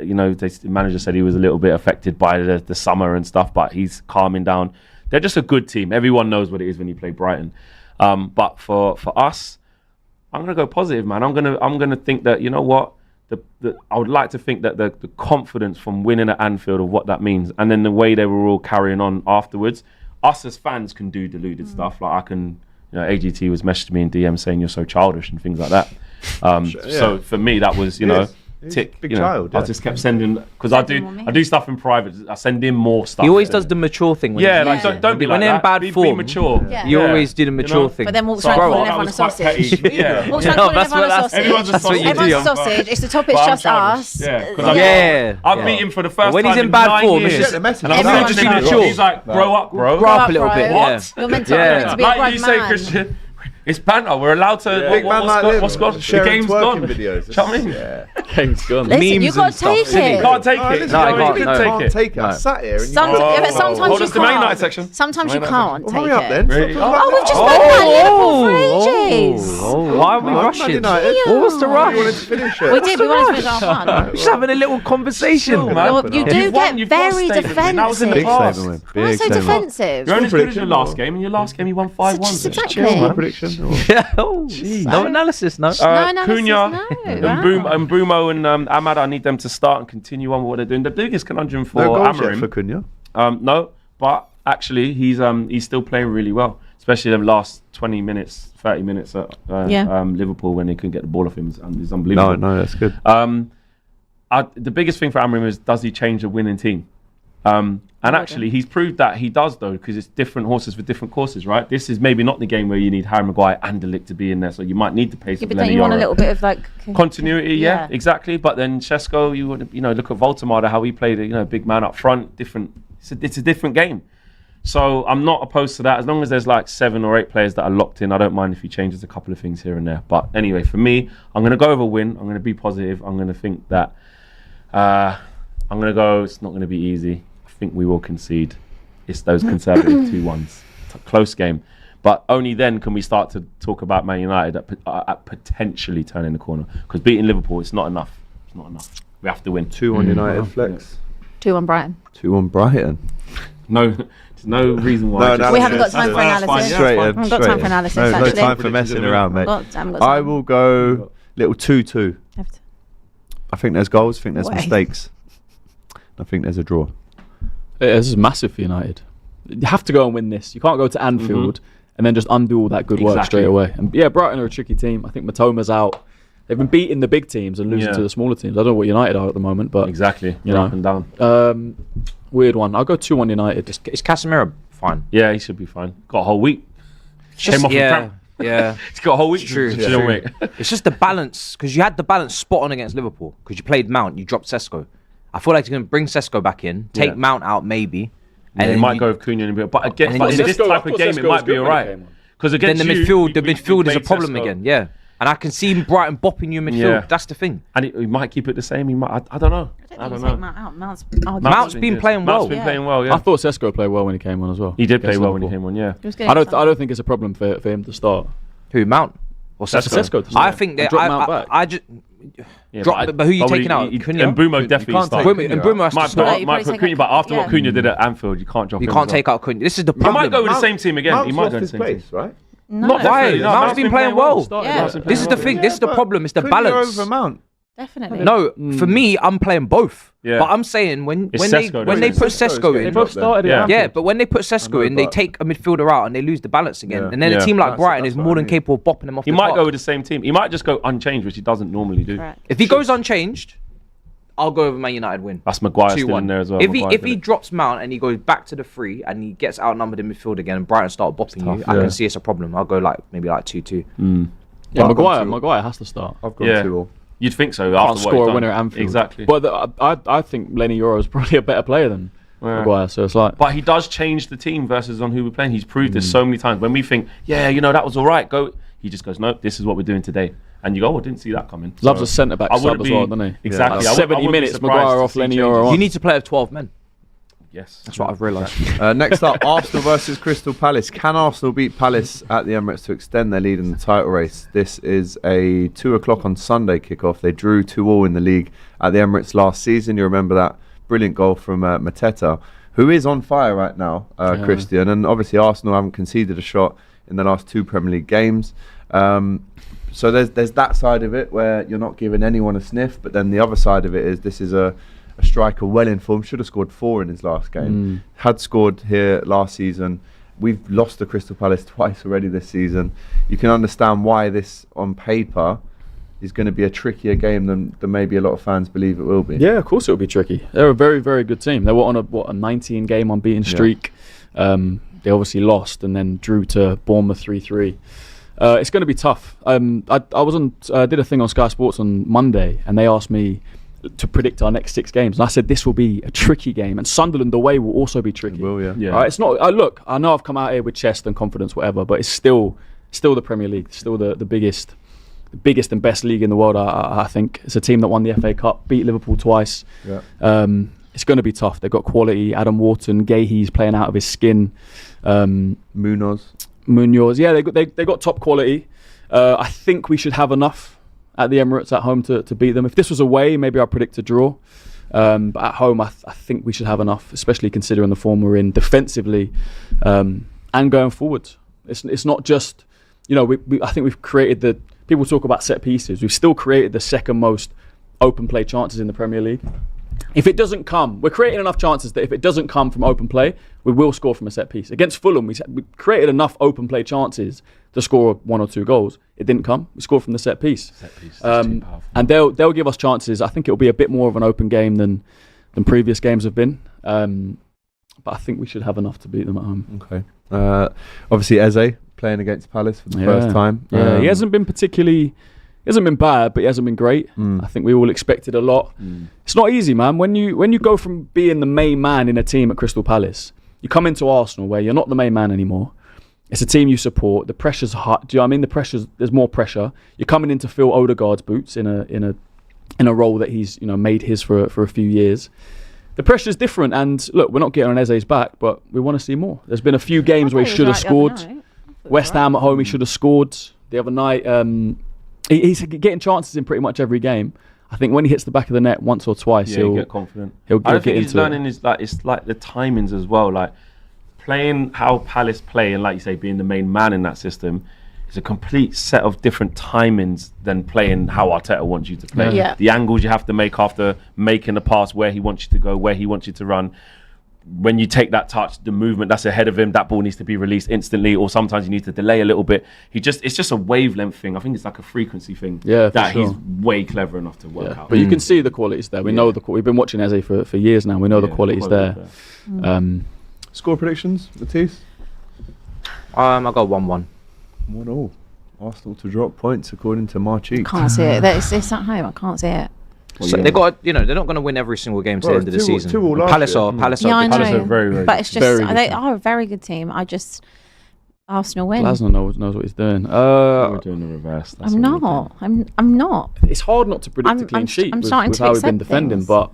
you know, the manager said he was a little bit affected by the summer and stuff, but he's calming down. They're just a good team. Everyone knows what it is when you play Brighton. But for us, I'm gonna go positive, man. I'm gonna think that, you know what, I would like to think that the confidence from winning at Anfield of what that means, and then the way they were all carrying on afterwards. Us as fans can do deluded stuff. Like I can, you know, AGT was messaging me in DM saying you're so childish and things like that. So for me, that was, you know. He's Tick, big you know, child, I yeah. just kept sending because I Send more me. do stuff in private. I send in more stuff. He always does the mature thing. When Yeah, he's- like don't be when like they're in that. bad Be form. mature. Yeah. You Yeah. always do the mature know? thing. But then walks So around I calling thought that everyone a was quite sausage. petty. Yeah. Walks Yeah, around no, calling that's everyone a what- sausage. Everyone's a That's what you sausage. do. Everyone's a sausage. It's the top is But I'm just childish. us. Yeah, 'cause I- Yeah. I've beat him for the first When time he's in bad 9 form, years. it's just- the message. And I'm Everyone's just being childish. mature. He's like, grow up, bro. Grow up a little Bro. bit. What? Yeah. You're meant Yeah. to be a Like grown you say, man. Christian, it's banter. We're allowed to. Big man like Liv, What's gone? The sharing game's twerking gone. videos. Do you know what I mean? Yeah. Game's gone. Listen, you Memes got and to stuff. take You it. can't take Oh, it. listen, No, I you can't, can no. take it. I No. sat here and Sometimes Hold you us to Man United can't. section. Sometimes you Man can't United take Hurry up it. then. Really? Oh, we've just spoken about Liverpool for ages. Why are we Man rushing? United. What was the rush? You wanted to finish it. We did. We wanted to finish our fun. Just having a little conversation. Chill, man. Well, you do You've won, get you've got a very statement. That was in the Big defensive. past. statement, Why win. so Big statement. defensive? You're only as good as prediction your last or- game, and your last game you won 5-1. Just so exactly. chill, Score man. prediction. No analysis, no. No analysis, Cunha no. and, Wow. Brumo and Ahmad, I need them to start and continue on with what they're doing. The biggest conundrum for No goals yet Amorim. for Cunha. No, but actually he's still playing really well, especially the last 20 minutes, 30 minutes at Liverpool when they couldn't get the ball off him. It's unbelievable. No, that's good. The biggest thing for Amorim is, does he change a winning team? And actually, he's proved that he does, though, because it's different horses for different courses, right? This is maybe not the game where you need Harry Maguire and De Ligt to be in there, so you might need the pace Yeah, of but Lenny don't you want a Yoro. little bit of like Continuity, yeah, Yeah. exactly. But then Šeško, you would, look at Voltemade, how he played, big man up front. Different. It's a different game. So I'm not opposed to that. As long as there's like 7 or 8 players that are locked in, I don't mind if he changes a couple of things here and there. But anyway, for me, I'm going to go with a win. I'm going to be positive. I'm going to think that I'm going to go. It's not going to be easy. I think we will concede. It's those conservative 2-1s. It's a close game. But only then can we start to talk about Man United at potentially turning the corner. Because beating Liverpool, it's not enough. It's not enough. We have to win. 2-1 United flex. 2-1 Brighton. 2-1 Brighton. No, There's no reason why. No, We haven't got time that's for fine. analysis. Straight We in, haven't got straight time in. for analysis, No actually. time for messing around, mate. Haven't got I time. will go little 2-2. I think there's goals. I think there's Way. mistakes. I think there's a draw. This is massive for United. You have to go and win this. You can't go to Anfield and then just undo all that good work straight away. And yeah, Brighton are a tricky team. I think Matoma's out. They've been beating the big teams and losing to the smaller teams. I don't know what United are at the moment, but Exactly. You know. Up and down. Weird one. I'll go 2-1 United. Is Casemiro fine? Yeah, he should be fine. Got a whole week. Came off the yeah, cramp. yeah. He's got a whole week. True. to chill, mate. It's just the balance, because you had the balance spot on against Liverpool, because you played Mount, you dropped Sesko. I feel like you're going to bring Sesko back in, take Mount out maybe. And then they might you- go with Cunha in a bit. But again, And but then in this Sesko- type I of thought game, Sesko it was might be good all when he right. came on. Because Then against the you, midfield, the we midfield is a played problem Sesko. again, yeah. And I can see Brighton bopping you in midfield. Yeah. That's the thing. And he might keep it the same. He might. I don't know. I don't think you take Mount out. Mount's been good. playing well. Mount's been playing well. I Yeah. thought Sesko played well when he came on as well. He did play against well when he Liverpool. came on. Yeah. I don't think it's a problem for him to start. Who, Mount? Or Sesko Sesko? to start. I think that And drop Mount back. I just Yeah, drop. But who you taking out? Cunha? And Bruno definitely can't started. take And Bruno has to Might start. you put probably Cunha, take but after what yeah. Cunha did at Anfield, you can't drop You him. can't as well. take out Cunha. This is the He problem. might go with the same team again. Mount's He might lost go with his the same place, team. right? No, Not Why? definitely, no, Mount's been playing well. Yeah. This is the thing. This is the problem. It's the Cunha balance. over Mount. Definitely. No, for me, I'm playing both. Yeah. But I'm saying when It's they Sesko, when they though, put isn't it? Sesko Sesko's in, They both started Yeah. at yeah, Anfield. but when they put Sesko in, they but- take a midfielder out and they lose the balance again. Yeah. And then Yeah. a team like That's Brighton is what more I than mean. capable of bopping them off He the might park. go with the same team. He might just go unchanged, which he doesn't normally do. Correct. If he goes unchanged, I'll go over Man United win. That's Maguire still 2-1. in there as well. If Maguire he did it. drops Mount and he goes back to the 3 and he gets outnumbered in midfield again and Brighton start bopping you, I yeah. can see it's a problem. I'll go maybe 2-2. Yeah, I've gone Maguire has to start. I've gone Yeah. 2-all. You'd think so. Can't After what score he's a done. winner at Anfield. Exactly. But I think Lenny Yoro is probably a better player than Maguire. So it's like, But he does change the team versus on who we're playing. He's proved this so many times. When we think, that was all right, go. He just goes, no, this is what we're doing today. And you go, oh, I didn't see that coming. loves So a centre back I sub wouldn't as be- well, doesn't he? Exactly. Like I wouldn't- I 70 wouldn't be minutes, surprised Maguire to off see Lenny changes. Yoro on. You need to play with 12 men. Yes. That's what I've realised. Next up, Arsenal versus Crystal Palace. Can Arsenal beat Palace at the Emirates to extend their lead in the title race? This is a 2 o'clock on Sunday kickoff. They drew 2-2 in the league at the Emirates last season. You remember that brilliant goal from Mateta, who is on fire right now, Christian. And obviously Arsenal haven't conceded a shot in the last 2 Premier League games. So there's that side of it where you're not giving anyone a sniff. But then the other side of it is this is a striker well in form, should have scored 4 in his last game, had scored here last season. We've lost to Crystal Palace twice already this season. You can understand why this on paper is going to be a trickier game than maybe a lot of fans believe it will be. Yeah, of course it will be tricky. They're a very, very good team. They were on a 19-game unbeaten streak. They obviously lost and then drew to Bournemouth 3-3. It's going to be tough. I did a thing on Sky Sports on Monday, and they asked me to predict our next 6 games, and I said this will be a tricky game, and Sunderland away will also be tricky. It will, yeah. Yeah. Right, it's not. Look, I know I've come out here with chest and confidence, whatever, but it's still the Premier League, still the biggest and best league in the world. I think it's a team that won the FA Cup, beat Liverpool twice. Yeah. It's going to be tough. They've got quality. Adam Wharton, Gahey's playing out of his skin. Munoz. Munoz, yeah, they got top quality. I think we should have enough at the Emirates at home to beat them. If this was away, maybe I'll predict a draw. But at home, I think we should have enough, especially considering the form we're in defensively and going forward. It's not just, I think we've created people talk about set pieces. We've still created the second most open play chances in the Premier League. If it doesn't come, we're creating enough chances that if it doesn't come from open play, we will score from a set piece. Against Fulham, we created enough open play chances to score 1 or 2 goals. It didn't come. We scored from the set piece. Set piece is too powerful. And they'll give us chances. I think it'll be a bit more of an open game than previous games have been. But I think we should have enough to beat them at home. Okay. Obviously, Eze playing against Palace for the first time. Yeah, he hasn't been bad, but he hasn't been great. I think we all expected a lot. It's not easy, man. When you go from being the main man in a team at Crystal Palace, you come into Arsenal where you're not the main man anymore. It's a team you support. The pressure's hot. Do you know what I mean? There's more pressure. You're coming in to fill Odegaard's boots in a role that he's made his for a few years. The pressure's different, and look, we're not getting on Eze's back, but we want to see more. There's been a few games where he should have scored. West Ham at home, he should have scored the other night. He's getting chances in pretty much every game. I think when he hits the back of the net once or twice, he'll get confident. He'll I don't get think he's into it. learning it's like the timings as well. Like playing how Palace play, and like you say, being the main man in that system, is a complete set of different timings than playing how Arteta wants you to play. Yeah. The angles you have to make after making the pass, where he wants you to go, where he wants you to run. When you take that touch, the movement that's ahead of him, that ball needs to be released instantly, or sometimes you need to delay a little bit. It's just a wavelength thing. I think it's like a frequency thing. Yeah, that for he's sure. way clever enough to work out. But you can see the quality's there. We know we've been watching Eze for years now. We know the quality's there. Score predictions, Matisse? I'll go 1-1. 1-1. Arsenal to drop points according to Marchik. Can't see it. It's at home. I can't see it. So they got, they're not going to win every single game to the end of the season. 2-2 last Palace year. are Palace Yeah, I are know. good. Palace are very, very But it's just Very good they team. are a very good team. Arsenal win. Glasner knows what he's doing. We're doing the reverse. That's I'm what we're not. I'm not. It's hard not to predict a clean sheet I'm with starting to how we've been accept defending, things. but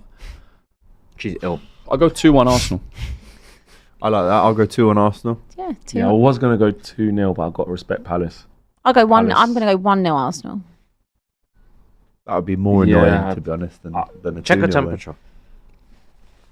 She's ill. I'll go 2-1 Arsenal. I like that. I'll go 2 on Arsenal. Yeah, two. Yeah, I was going to go 2-0, but I've got to respect Palace. I'll go 1. Palace. I'm going to go 1-0 Arsenal. That would be more Yeah. annoying, to be honest, than a Check her 2-0 temperature.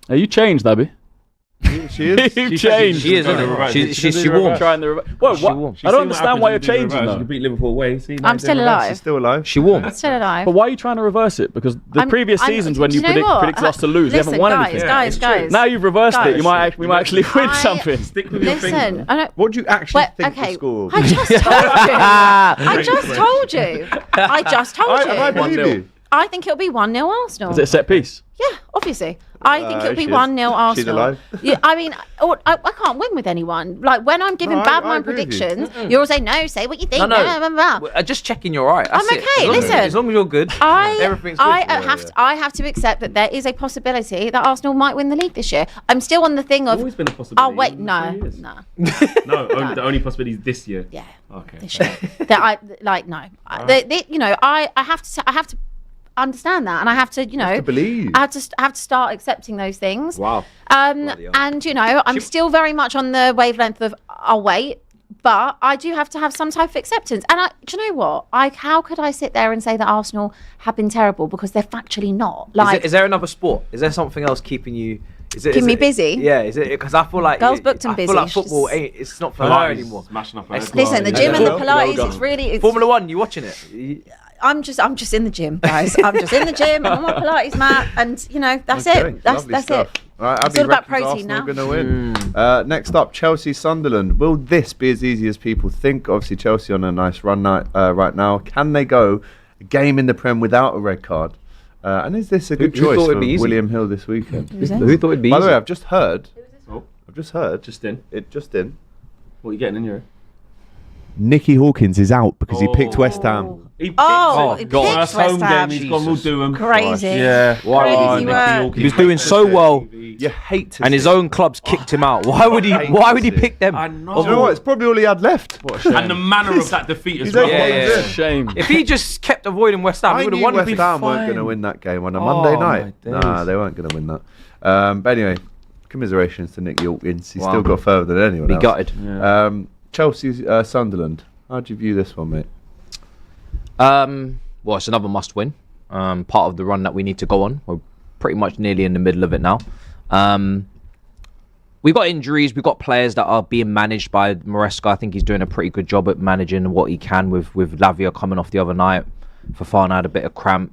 Hey, you changed, Abby. win. She is. You changed. She is, She's isn't gonna it? reverse. She warm. Trying the Whoa, She what? warm. I don't understand why you're changing You though. can beat Liverpool away. See, now I'm you're still doing reverse. alive. She's still alive. She warm. Still alive. But why are you trying to reverse it? Because the previous seasons when do you know what? predicted us to lose, you haven't won anything. Guys. Now you've reversed it. Guys. We might actually win something. Stick with your Listen, finger. I don't. What do you actually Well, think the okay. score will be? I just told you. I just told I you. believe 1-0. you. I think it'll be 1-0 Arsenal. Is it a set piece? Yeah, obviously. I think it'll be she is. 1-0 Arsenal. She's alive. Yeah, I mean, I can't win with anyone. Like, when I'm giving No, bad I mind agree with you. predictions, you're all saying, no, say what you think. No. Blah, blah, blah, blah. Just checking you're right. That's I'm it. okay, As long as- listen. As long as you're good, everything's good. I have to accept that there is a possibility that Arsenal might win the league this year. I'm still on the thing of. Always been a possibility. Oh, wait, in no. 3 years. No. No, the only possibility is this year. Yeah. Okay. This year. That I, like, no. I have to understand that, and I have to, to believe. I have to start accepting those things. Wow. And I'm still very much on the wavelength of I'll wait, but I do have to have some type of acceptance. And do you know what? How could I sit there and say that Arsenal have been terrible because they're factually not? Like, Is there another sport? Is there something else keeping you? Keeping me busy? Yeah. Is it because I feel like Girls booked and I feel busy. like football She's- ain't. It's not for her Pilates, anymore. smashing up her It's- head. listen, the gym and the Yoga. Pilates, it's really Formula One, you watching it? I'm just in the gym, guys. I'm just in the gym. I'm on my Pilates mat, and that's Okay, it. That's lovely stuff. it. All right, It's all about protein now. Going to win. Next up, Chelsea Sunderland. Will this be as easy as people think? Obviously, Chelsea on a nice run right now. Can they go a game in the Prem without a red card? And is this a good who choice thought for it'd be easy? William Hill this weekend? Who thought it'd be By the easy? way, I've just heard. Just in. It just in. What are you getting in your? Nicky Hawkins is out because he picked West Ham. He picked Oh, he God. picked First West home Ham. game, he's gone. We'll do him. Crazy. Yeah. Crazy Nicky work. Hawkins. He was doing so well, You hate to and see his it. own clubs kicked him out. Why would he? Why would he pick them? I know. Do you know what? It's probably all he had left. And the manner of that defeat as He's well. only Yeah, yeah, It's a shame. If he just kept avoiding West Ham, he I would have knew won. West He'd be Ham weren't going to fine. win that game on a Monday night. my Nah, days. they weren't going to win that. But anyway, commiserations to Nicky Hawkins. He's Wow. still got further than anyone Be else. gutted. Chelsea, Sunderland. How do you view this one, mate? Well, it's another must-win. Part of the run that we need to go on. We're pretty much nearly in the middle of it now. We've got injuries. We've got players that are being managed by Maresca. I think he's doing a pretty good job at managing what he can with Lavia coming off the other night. Fofana had a bit of cramp.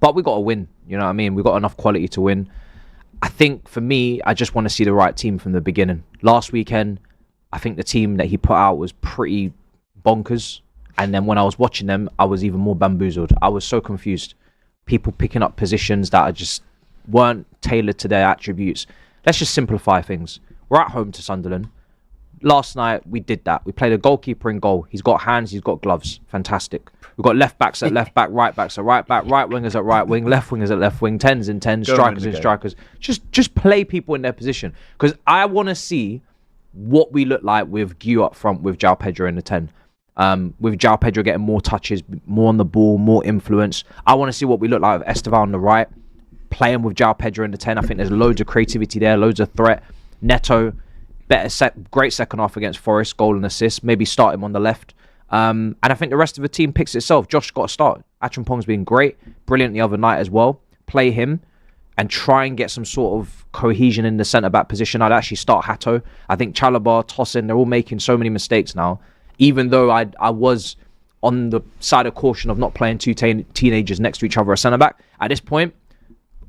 But we got to win. You know what I mean? We've got enough quality to win. I think, for me, I just want to see the right team from the beginning. Last weekend, I think the team that he put out was pretty bonkers. And then when I was watching them, I was even more bamboozled. I was so confused. People picking up positions that are just weren't tailored to their attributes. Let's just simplify things. We're at home to Sunderland. Last night, we did that. We played a goalkeeper in goal. He's got hands, he's got gloves. Fantastic. We've got left backs at left back, right backs at right back, right wingers at right wing, left wingers at left wing, 10s and 10s, strikers and strikers. Just play people in their position. Because I want to see what we look like with Gu up front with João Pedro in the 10. With João Pedro getting more touches, more on the ball, more influence. I want to see what we look like with Esteval on the right, playing with João Pedro in the 10. I think there's loads of creativity there, loads of threat. Neto, great second half against Forest, goal and assist. Maybe start him on the left. And I think the rest of the team picks itself. Josh got a start. Achampong's been great, brilliant the other night as well. Play him. and try and get some sort of cohesion in the centre-back position, I'd actually start Hato. I think Chalobah, Tosin, they're all making so many mistakes now. Even though I was on the side of caution of not playing two teenagers next to each other as centre-back, at this point,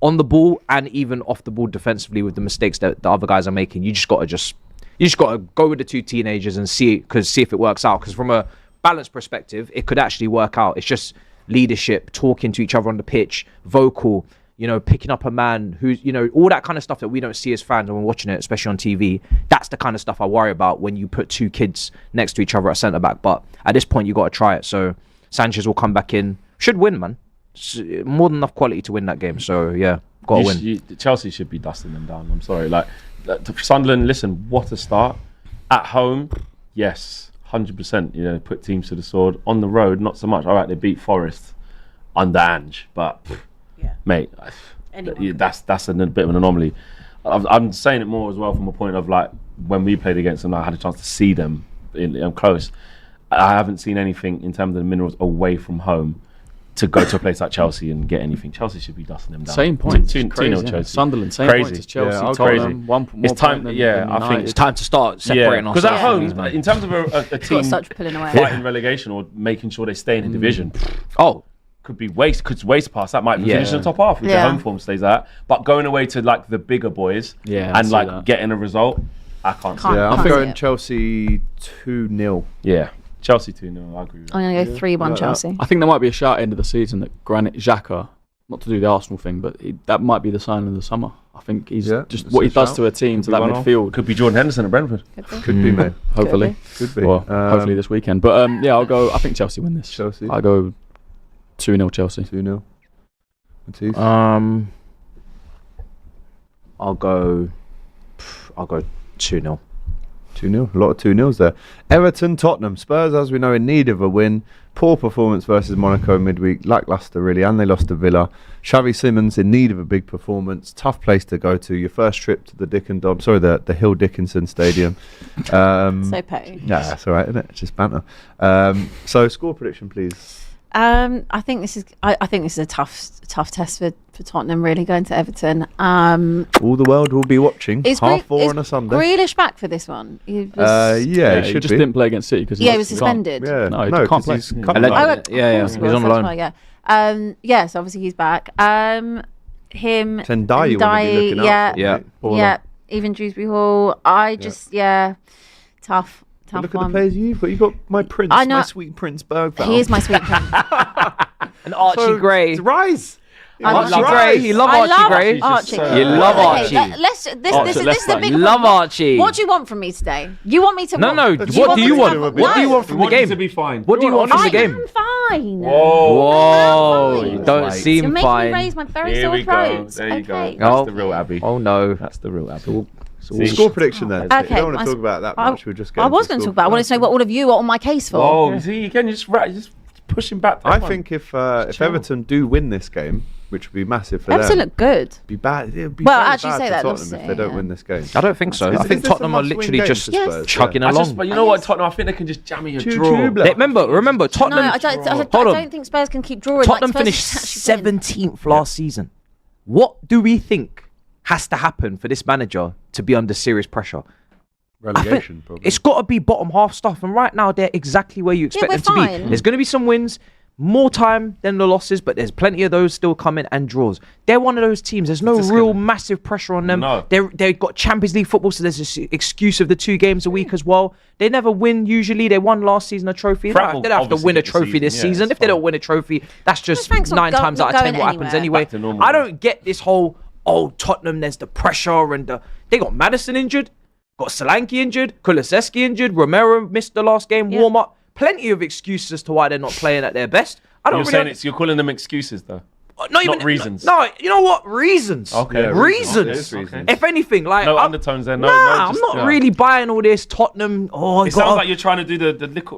on the ball and even off the ball defensively with the mistakes that the other guys are making, you just got to go with the two teenagers and see if it works out. Because from a balance perspective, it could actually work out. It's just leadership, talking to each other on the pitch, vocal, picking up a man who's, all that kind of stuff that we don't see as fans when we're watching it, especially on TV. That's the kind of stuff I worry about when you put two kids next to each other at centre back. But at this point, you got to try it. So Sanchez will come back in, should win, man. More than enough quality to win that game. So yeah, got to win. Chelsea should be dusting them down. I'm sorry. Sunderland, listen, what a start. At home, yes, 100%. Put teams to the sword. On the road, not so much. All right, they beat Forest under Ange, but mate, that's a bit of an anomaly. I'm saying it more as well from a point of when we played against them, I had a chance to see them in close. I haven't seen anything in terms of the minerals away from home to go to a place like Chelsea and get anything. Chelsea should be dusting them down. Same point. 2-0 Chelsea. Sunderland, same Crazy. point as Chelsea. Yeah, Tottenham, one more it's time. point Yeah, I think It's time to start separating because ourselves. at home, from these, man. in terms of a team such pulling away. fighting relegation or making sure they stay in the division, Oh, could waste past that. Might be finishing the top half if their home form stays that. But going away to the bigger boys I and see that. getting a result, I can't see it. Yeah, I'm Can't see going it. Chelsea 2-0. Yeah, Chelsea 2-0. I agree with that. I'm going to go 3-1 Chelsea. I think there might be a shout end of the season that Granit Xhaka, not to do the Arsenal thing, but that might be the sign of the summer. I think he's just that's what a he does shout. to a team, to Could that be one-off. midfield. Could be Jordan Henderson at Brentford. Could be, mate. Hopefully. Could be. Well, hopefully this weekend. But I'll go. I think Chelsea win this. Chelsea. I'll go 2-0 Chelsea. 2-0. Matisse? I'll go 2-0. 2-0. A lot of 2-0s there. Everton, Tottenham. Spurs, as we know, in need of a win. Poor performance versus Monaco midweek. Lacklustre, really. And they lost to Villa. Xavi Simons in need of a big performance. Tough place to go to. Your first trip to the Hill Dickinson Stadium. So petty. Yeah, that's all right, isn't it? It's just banter. So, score prediction, please. I think this is a tough test for Tottenham, really, going to Everton. All the world will be watching. Is 4:30 on a Sunday. Grealish back for this one? Yeah, he he should just be. didn't play against City because he was suspended. Yeah, No, he no, can't 'cause play. he's Yeah. come Allegedly. back. Of Yeah, course he he was on that's loan. why, yeah. Yes, obviously he's back. Him. Tendai, you want to be looking out for, Yeah. mate. Yeah. Even Dewsbury Hall. Tough But look at one. the players you've got. You've got my prince, I know. my sweet Prince Bergvall. He is my sweet prince. And Archie Gray. It's Rise. I Archie love Gray. You love I Archie love Gray. Archie. You love Okay, Archie. this is the big You love Archie. What do you want from me today? You want me to? No, no. That's What do you want? No. What do you want We from the want you game? to be fine. What do you want from I the game? am fine. Whoa, fine. you don't You're seem making me fine. raise my very Here sore we go. throat. There you go. Okay. That's the real Abby. Oh no. That's the real Abby. Score prediction then. Okay, You don't want my- to talk about that much. We'll just get I into was going to score talk about. I wanted to know what all of you are on my case for. Oh, see, you can just push him back. I think if Everton do win this game, which would be massive for Everton them, look good. be bad. It'd be Well, very actually bad say for that, Tottenham not if they don't say, win this game. I don't think so. I think this a Tottenham are must-win literally game just for Spurs? chugging Yeah. along. But you know what, Tottenham? I think they can just jam me a draw. Remember, No, Tottenham. I don't Hold on. think Spurs can keep drawing. Tottenham Spurs finished can actually win. 17th last season. What do we think has to happen for this manager to be under serious pressure? Relegation, probably. It's got to be bottom half stuff, and right now they're exactly where you expect we're them to fine. be. There's going to be some wins, more time than the losses, but there's plenty of those still coming and draws. They're one of those teams. There's no real massive pressure on them. No. They've got Champions League football, so there's this excuse of the 2 games a week as well. They never win usually. They won last season a trophy. They Frankfurt don't have to obviously win a get the trophy this season. Yeah, season. it's If they fine. don't win a trophy, that's just Frank's not 9 go- times not out of 10 going what happens anywhere. anyway. Back to normal. I don't get this whole, Tottenham, there's the pressure and they got Maddison injured. Got Solanke injured, Kulusevski injured, Romero missed the last game, warm up. Plenty of excuses as to why they're not playing at their best. I don't You're really saying you're calling them excuses though. not even reasons. No, you know what? Reasons. Okay. Yeah, reasons. It is reasons. If anything, like No undertones there. No, nah, just, I'm not really buying all this Tottenham. Oh, It sounds like you're trying to do the little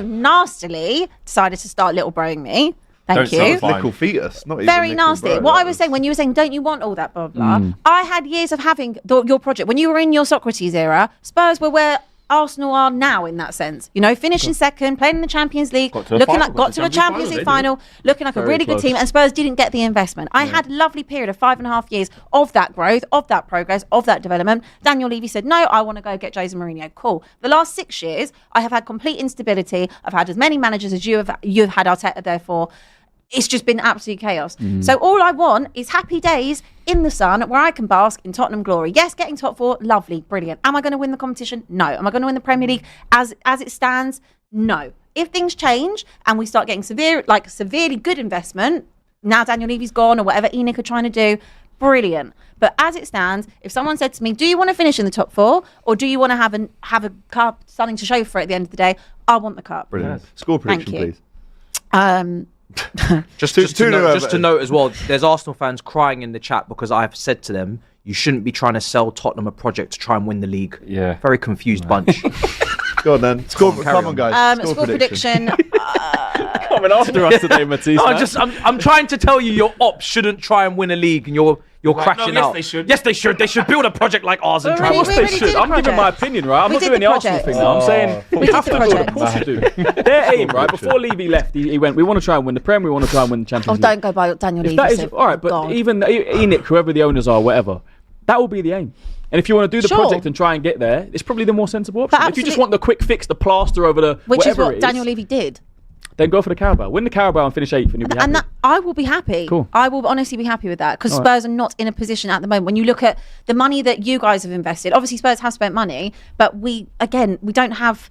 so nastily decided to start little broing me. Thank Don't you. sound Little fetus, not even Very little nasty. bro. What That I was saying, when you were saying, don't you want all that, blah, blah, Mm. I had years of having your project. When you were in your Socrates era, Spurs were where Arsenal are now in that sense. You know, finishing second, playing in the Champions League, Got to a looking final, like got to a Champions League final, looking like a Very really good close. team, and Spurs didn't get the investment. I had a lovely period of 5.5 years of that growth, of that progress, of that development. Daniel Levy said, no, I want to go get Jose Mourinho. Cool. The last 6 years, I have had complete instability. I've had as many managers as you have had Arteta there for. It's just been absolute chaos. So all I want is happy days in the sun where I can bask in Tottenham glory. Yes, getting top 4, lovely, brilliant. Am I going to win the competition? No. Am I going to win the Premier League as it stands? No. If things change and we start getting severely good investment, now Daniel Levy's gone or whatever ENIC are trying to do, brilliant. But as it stands, if someone said to me, do you want to finish in the top 4 or do you want to have a cup, something to show for it at the end of the day? I want the cup. Brilliant. Score prediction, Thank you. please. Just Two to nil note as well, there's Arsenal fans crying in the chat because I've said to them, you shouldn't be trying to sell Tottenham a project to try and win the league. Yeah. Very confused bunch. Go on then. Come on, guys. Score prediction. Coming after us today, Matisse. No, man. I'm trying to tell you, your ops shouldn't try and win a league, and you're crashing yes, out. they should. Yes, they should. They should build a project like ours and try. Really, Of course we they really should. did a I'm giving my project. opinion, right? I'm We not did doing the the Arsenal project. thing now. I'm saying we did have the to build. Of project. course we do. Their aim, right? Before Levy left, he went, we want to try and win the Prem, we want to try and win the Champions Oh, League. don't go by Daniel Levy. That is Sid. all right, but God. even ENIC, whoever the owners are, whatever, that will be the aim. And if you want to do the Sure. project and try and get there, it's probably the more sensible option. But If you just absolutely- want the quick fix, the plaster over the Which is whatever what it is, Daniel Levy did. then go for the Carabao. Win the Carabao and finish 8th, and you'll be happy. And that, I will be happy. Cool. I will honestly be happy with that because All right. Spurs are not in a position at the moment. When you look at the money that you guys have invested, obviously Spurs have spent money, but we don't have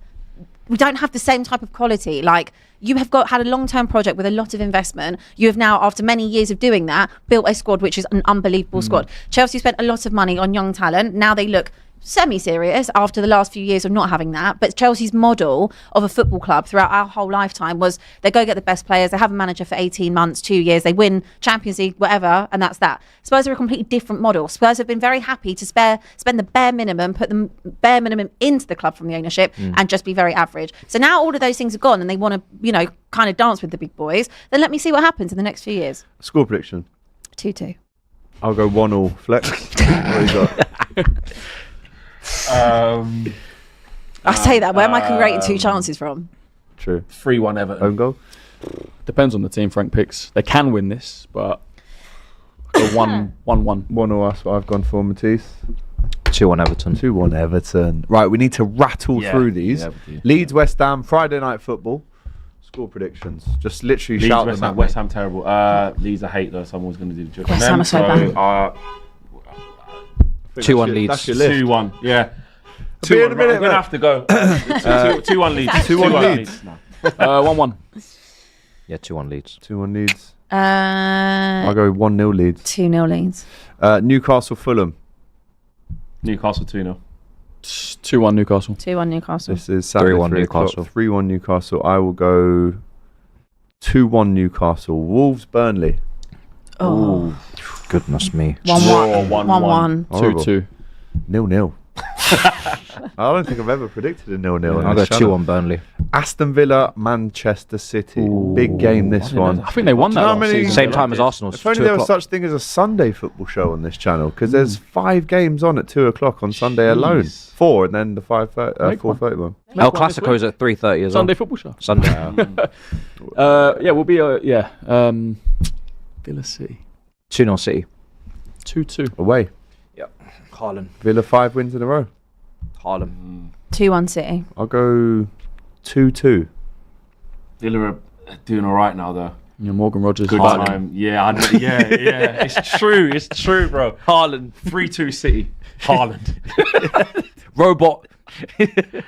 the same type of quality. Like you have had a long-term project with a lot of investment. You have now, after many years of doing that, built a squad which is an unbelievable squad. Chelsea spent a lot of money on young talent. Now they look semi-serious after the last few years of not having that. But Chelsea's model of a football club throughout our whole lifetime was they go get the best players, they have a manager for 18 months, 2 years, they win Champions League, whatever, and that's that. Spurs are a completely different model. Spurs have been very happy to spend the bare minimum, put the bare minimum into the club from the ownership and just be very average. So now all of those things are gone and they want to, kind of dance with the big boys. Then let me see what happens in the next few years. Score prediction. 2-2. I'll go 1-1 flex. What you got? I say that. Where am I creating 2 chances from? True. 3-1 Everton. Own goal. Depends on the team Frank picks. They can win this, but a 1-1. 1-0 us. What I've gone for, Matisse. 2-1 Everton. 2-1 Everton. Right, we need to rattle Yeah. through these. Yeah, we do. Leeds, West Ham, Friday night football. Score predictions. Just literally Leeds, shout West them Ham, at West me. Ham terrible. Leeds I hate though. Someone's going to do the job. West Ham are so bad. 2-1 Leeds. That's your list. 2-1 Yeah. Be in a minute, We're going to have to go. 2-1 Leeds. 2-1 Leeds. No. 1-1. Yeah, 2-1 Leeds. 2-1 Leeds. I'll go 1-0 Leeds. 2-0 Leeds. Newcastle, Fulham. Newcastle 2-0. 2-1 Newcastle. 2-1 Newcastle. This is Saturday, 3-1 3 o'clock. Newcastle. 3-1 Newcastle. I will go 2-1 Newcastle. Wolves, Burnley. Oh. Goodness me. 1-1. 1-1. 1-1. Horrible. 2-2. 0-0. I don't think I've ever predicted a 0-0. I'll go 2-1 Burnley. Aston Villa, Manchester City. Big game this one. I think they won that How last many- season. Same time as Arsenal's. If only 2 there was o'clock. such thing as a Sunday football show on this channel, because there's 5 games on at 2 o'clock on Sunday alone. 4 and then the 4:30 one. El Clasico's at 3:30 as well. Sunday football show. Sunday. We'll be Villa City 2-0 City. 2-2. Away. Haaland. Villa 5 wins in a row. Haaland. 2-1 City. I'll go 2-2. Villa are doing all right now though. Yeah, Morgan Rogers. Good Haaland. time. Yeah. It's true. It's true, bro. Haaland. 3-2 City. Haaland. Robot. They're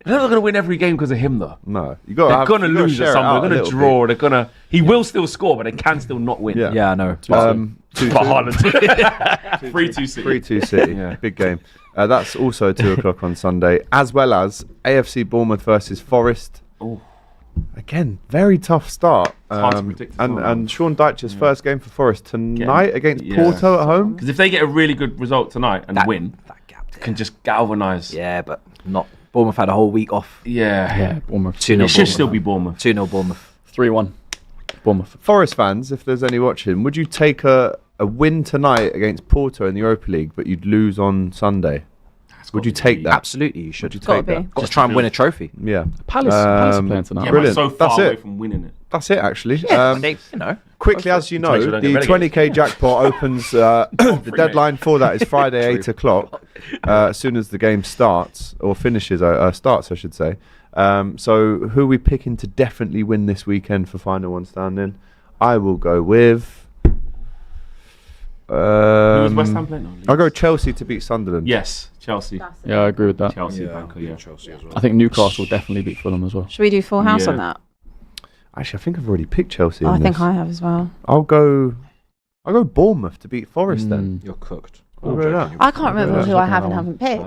not going to win every game because of him though. No, you got. They're going to lose at some point. They're going to draw. They're going to. He will still score, but they can still not win. Yeah. Yeah, I know. 2-2. But Haaland. 3-2 City. 3-2 City. Yeah. Big game. That's also 2 o'clock on Sunday, as well as AFC Bournemouth versus Forest. Ooh. Again, very tough start. hard to predict as well, man. And Sean Dyche's first game for Forest tonight against yeah. Porto at home. Because if they get a really good result tonight and win, That gap there. can just galvanise. Yeah, but not. Bournemouth had a whole week off. Yeah. Bournemouth. 2-0 It should still be Bournemouth. 2-0 Bournemouth. 3-1. Bournemouth. Forest fans, if there's any watching, would you take a win tonight against Porto in the Europa League, but you'd lose on Sunday? Would you take that? Absolutely, you should. Would you Gotta take that? be. Got to try and win a trophy. Yeah. Palace are playing tonight. Yeah, Brilliant. but so far That's away it. from winning it. That's it, actually. They, you know. Quickly, as you know, Make sure the they don't get 20k jackpot opens. The deadline for that is Friday, 8 o'clock. As soon as the game starts or finishes, starts, I should say. So, who are we picking to definitely win this weekend for final one standing? I will go with. Who was West Ham playing on? I'll go Chelsea to beat Sunderland. Yes, Chelsea. Yeah, I agree with that. Chelsea, banker, yeah. Chelsea as well. I think Newcastle will definitely beat Fulham as well. Should we do full house Yeah. on that? Actually, I think I've already picked Chelsea. I in think this. I have as well. I'll go Bournemouth to beat Forest then. You're cooked. I'll go that. I can't remember Yeah, who I have and haven't picked.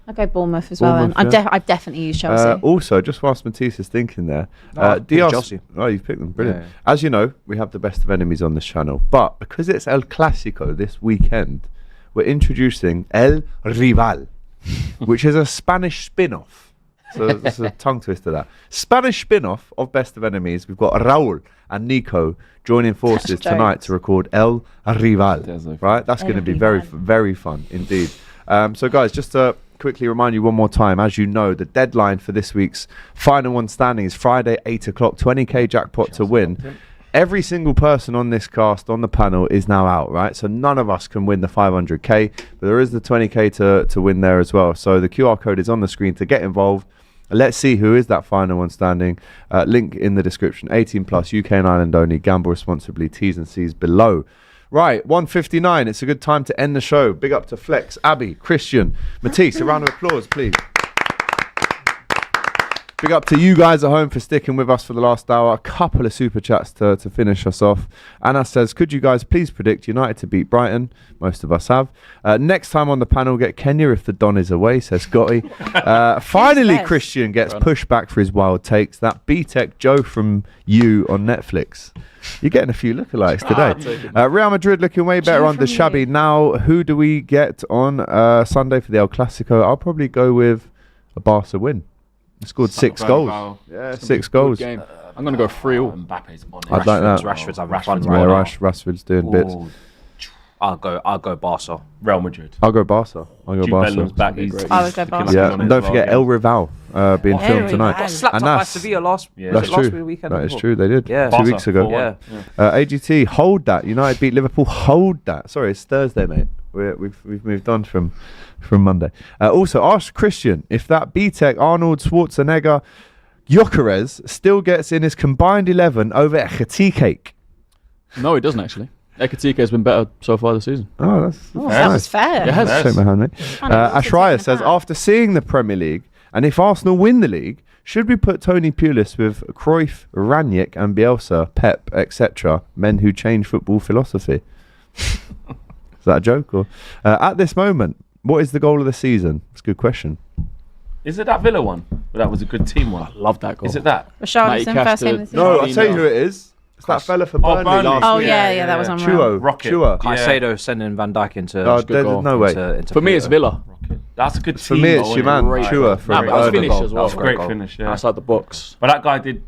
I'll go Bournemouth as well. Then Bournemouth, yeah. I've definitely used Chelsea. Also, just whilst Matisse is thinking there, I've picked Diaz. Chelsea. Oh, you've picked them, brilliant. Yeah. As you know, we have the best of enemies on this channel, but because it's El Clásico this weekend, we're introducing El Rival, which is a Spanish spin-off. So it's a tongue twister. That Spanish spin-off of Best of Enemies. We've got Raul and Nico joining forces That's tonight jokes. to record El Rival. There's no Right, that's going to be very, very fun indeed. So, guys, just to quickly remind you one more time, as you know, the deadline for this week's final one standing is Friday, 8 o'clock. 20k jackpot to win. Every single person on this cast on the panel is now out, right? So none of us can win the 500k, but there is the 20k to win there as well. So the QR code is on the screen to get involved. Let's see who is that final one standing. Link in the description. 18 plus, UK and Ireland only. Gamble responsibly. T's and C's below. Right, 1:59. It's a good time to end the show. Big up to Flex, Abby, Christian, Matisse. A round of applause, please. Big up to you guys at home for sticking with us for the last hour. A couple of super chats to finish us off. Anna says, could you guys please predict United to beat Brighton? Most of us have. Next time on the panel, get Kenya if the Don is away, says Scotty. Finally, Yes. Christian gets pushed back for his wild takes. That B-Tech Joe from You on Netflix. You're getting a few lookalikes today. Real Madrid looking way better Joe on the from shabby. You. Now, who do we get on Sunday for the El Clasico? I'll probably go with a Barca win. They scored 6 goals. Yeah, 6 goals. Game. I'm going to go 3-3. Mbappe's on it. I'd like that. Rashford's having fun Yeah, right now. Rashford's doing bits. Oh, I'll go Barca. Real Madrid. I'll go Barca. I'll go Jude Barca. Bellingham's back. That'd be great. I would go Barca. Yeah, on and it don't as well, forget yeah. El Rival being El filmed Rival. tonight. Got Slapped And up by that's- Sevilla last That's last true. weekend. That is before. true. They did. Yeah. 2 weeks ago. 4-1. Yeah. AGT, hold that. United beat Liverpool. Hold that. Sorry, it's Thursday, mate. We've moved on from Monday. Also, ask Christian if that B-Tech Arnold Schwarzenegger Gyökeres still gets in his combined 11 over Ekitike. No, he doesn't actually. Ekitike has been better so far this season. Oh, that's That was fair. It has. Shake my hand, mate. I know, it's Ashraya taking says, a pat. after seeing the Premier League, and if Arsenal win the league, should we put Tony Pulis with Cruyff, Ranić and Bielsa, Pep, etc., men who change football philosophy? Is that a joke? Or at this moment, what is the goal of the season? It's a good question. Is it that Villa one? That was a good team one. Love that goal. Is it that? Richarlison, Mate, first Caster- game of the season. No, No, I'll tell you who it is. It's that fella for Burnley, Burnley. last Oh week. yeah, that was unreal. Chuo. Rocket. Chua. Yeah. Caicedo sending Van Dijk into. No, good there's goal. no way. into For me, it's Villa. Villa. That's a good For team. me, though, it's isn't your it? man, Great Chua goal. from Nah, but that's Burnley. finish as well. That's a great finish, yeah. Outside the box. But that guy did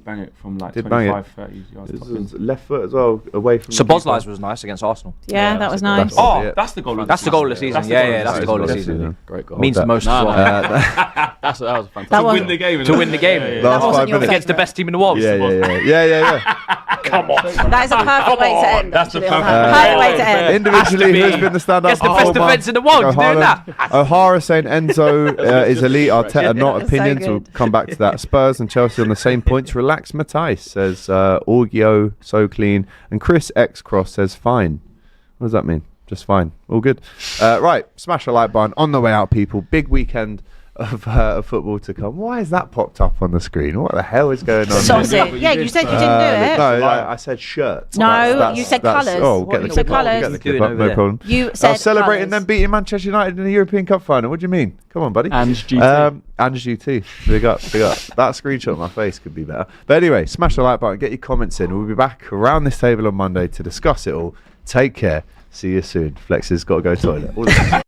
bang it from like Did bang it. 25, 30 yards. top His in. left foot as well, away from So the keeper. Bosley's was nice against Arsenal. Yeah, that was nice. That's Oh, Yeah. that's the goal. That's the goal of the season. That's the Yeah, goal yeah, of that's the goal of the That's season. Great goal. Means the most No, as no. well. that was fantastic. That was win the game. To win the game. Last That wasn't 5 your minutes. Against the best team in the world. Yeah. Come on. That is a perfect way to end. That's the actually, on perfect- that. Perfect way to end. Individually, who's been the standout Against the best performer? defence in the world. You're doing that. O'Hara saying Enzo is elite. Arteta not So opinions. We'll good. come back to that. Spurs and Chelsea on the same points. Relax, Matthijs says Orgio so clean, and Chris X Cross says fine. What does that mean? Just fine. All good. Right, smash a like button on the way out, people. Big weekend of football to come. Why has that popped up on the screen? What the hell is going on? Saucy. here? Yeah, you said you didn't do it. No, I said shirts. No, you said colours. Oh, What get you the said clip up. colours. Get the clip Doing up. over No there. problem. You I said was celebrating colours. them beating Manchester United in the European Cup final. What do you mean? Come on, buddy. And GT. And GT. Big up. That screenshot of my face could be better. But anyway, smash the like button, get your comments in. We'll be back around this table on Monday to discuss it all. Take care. See you soon. Flex has got to go toilet. All the best.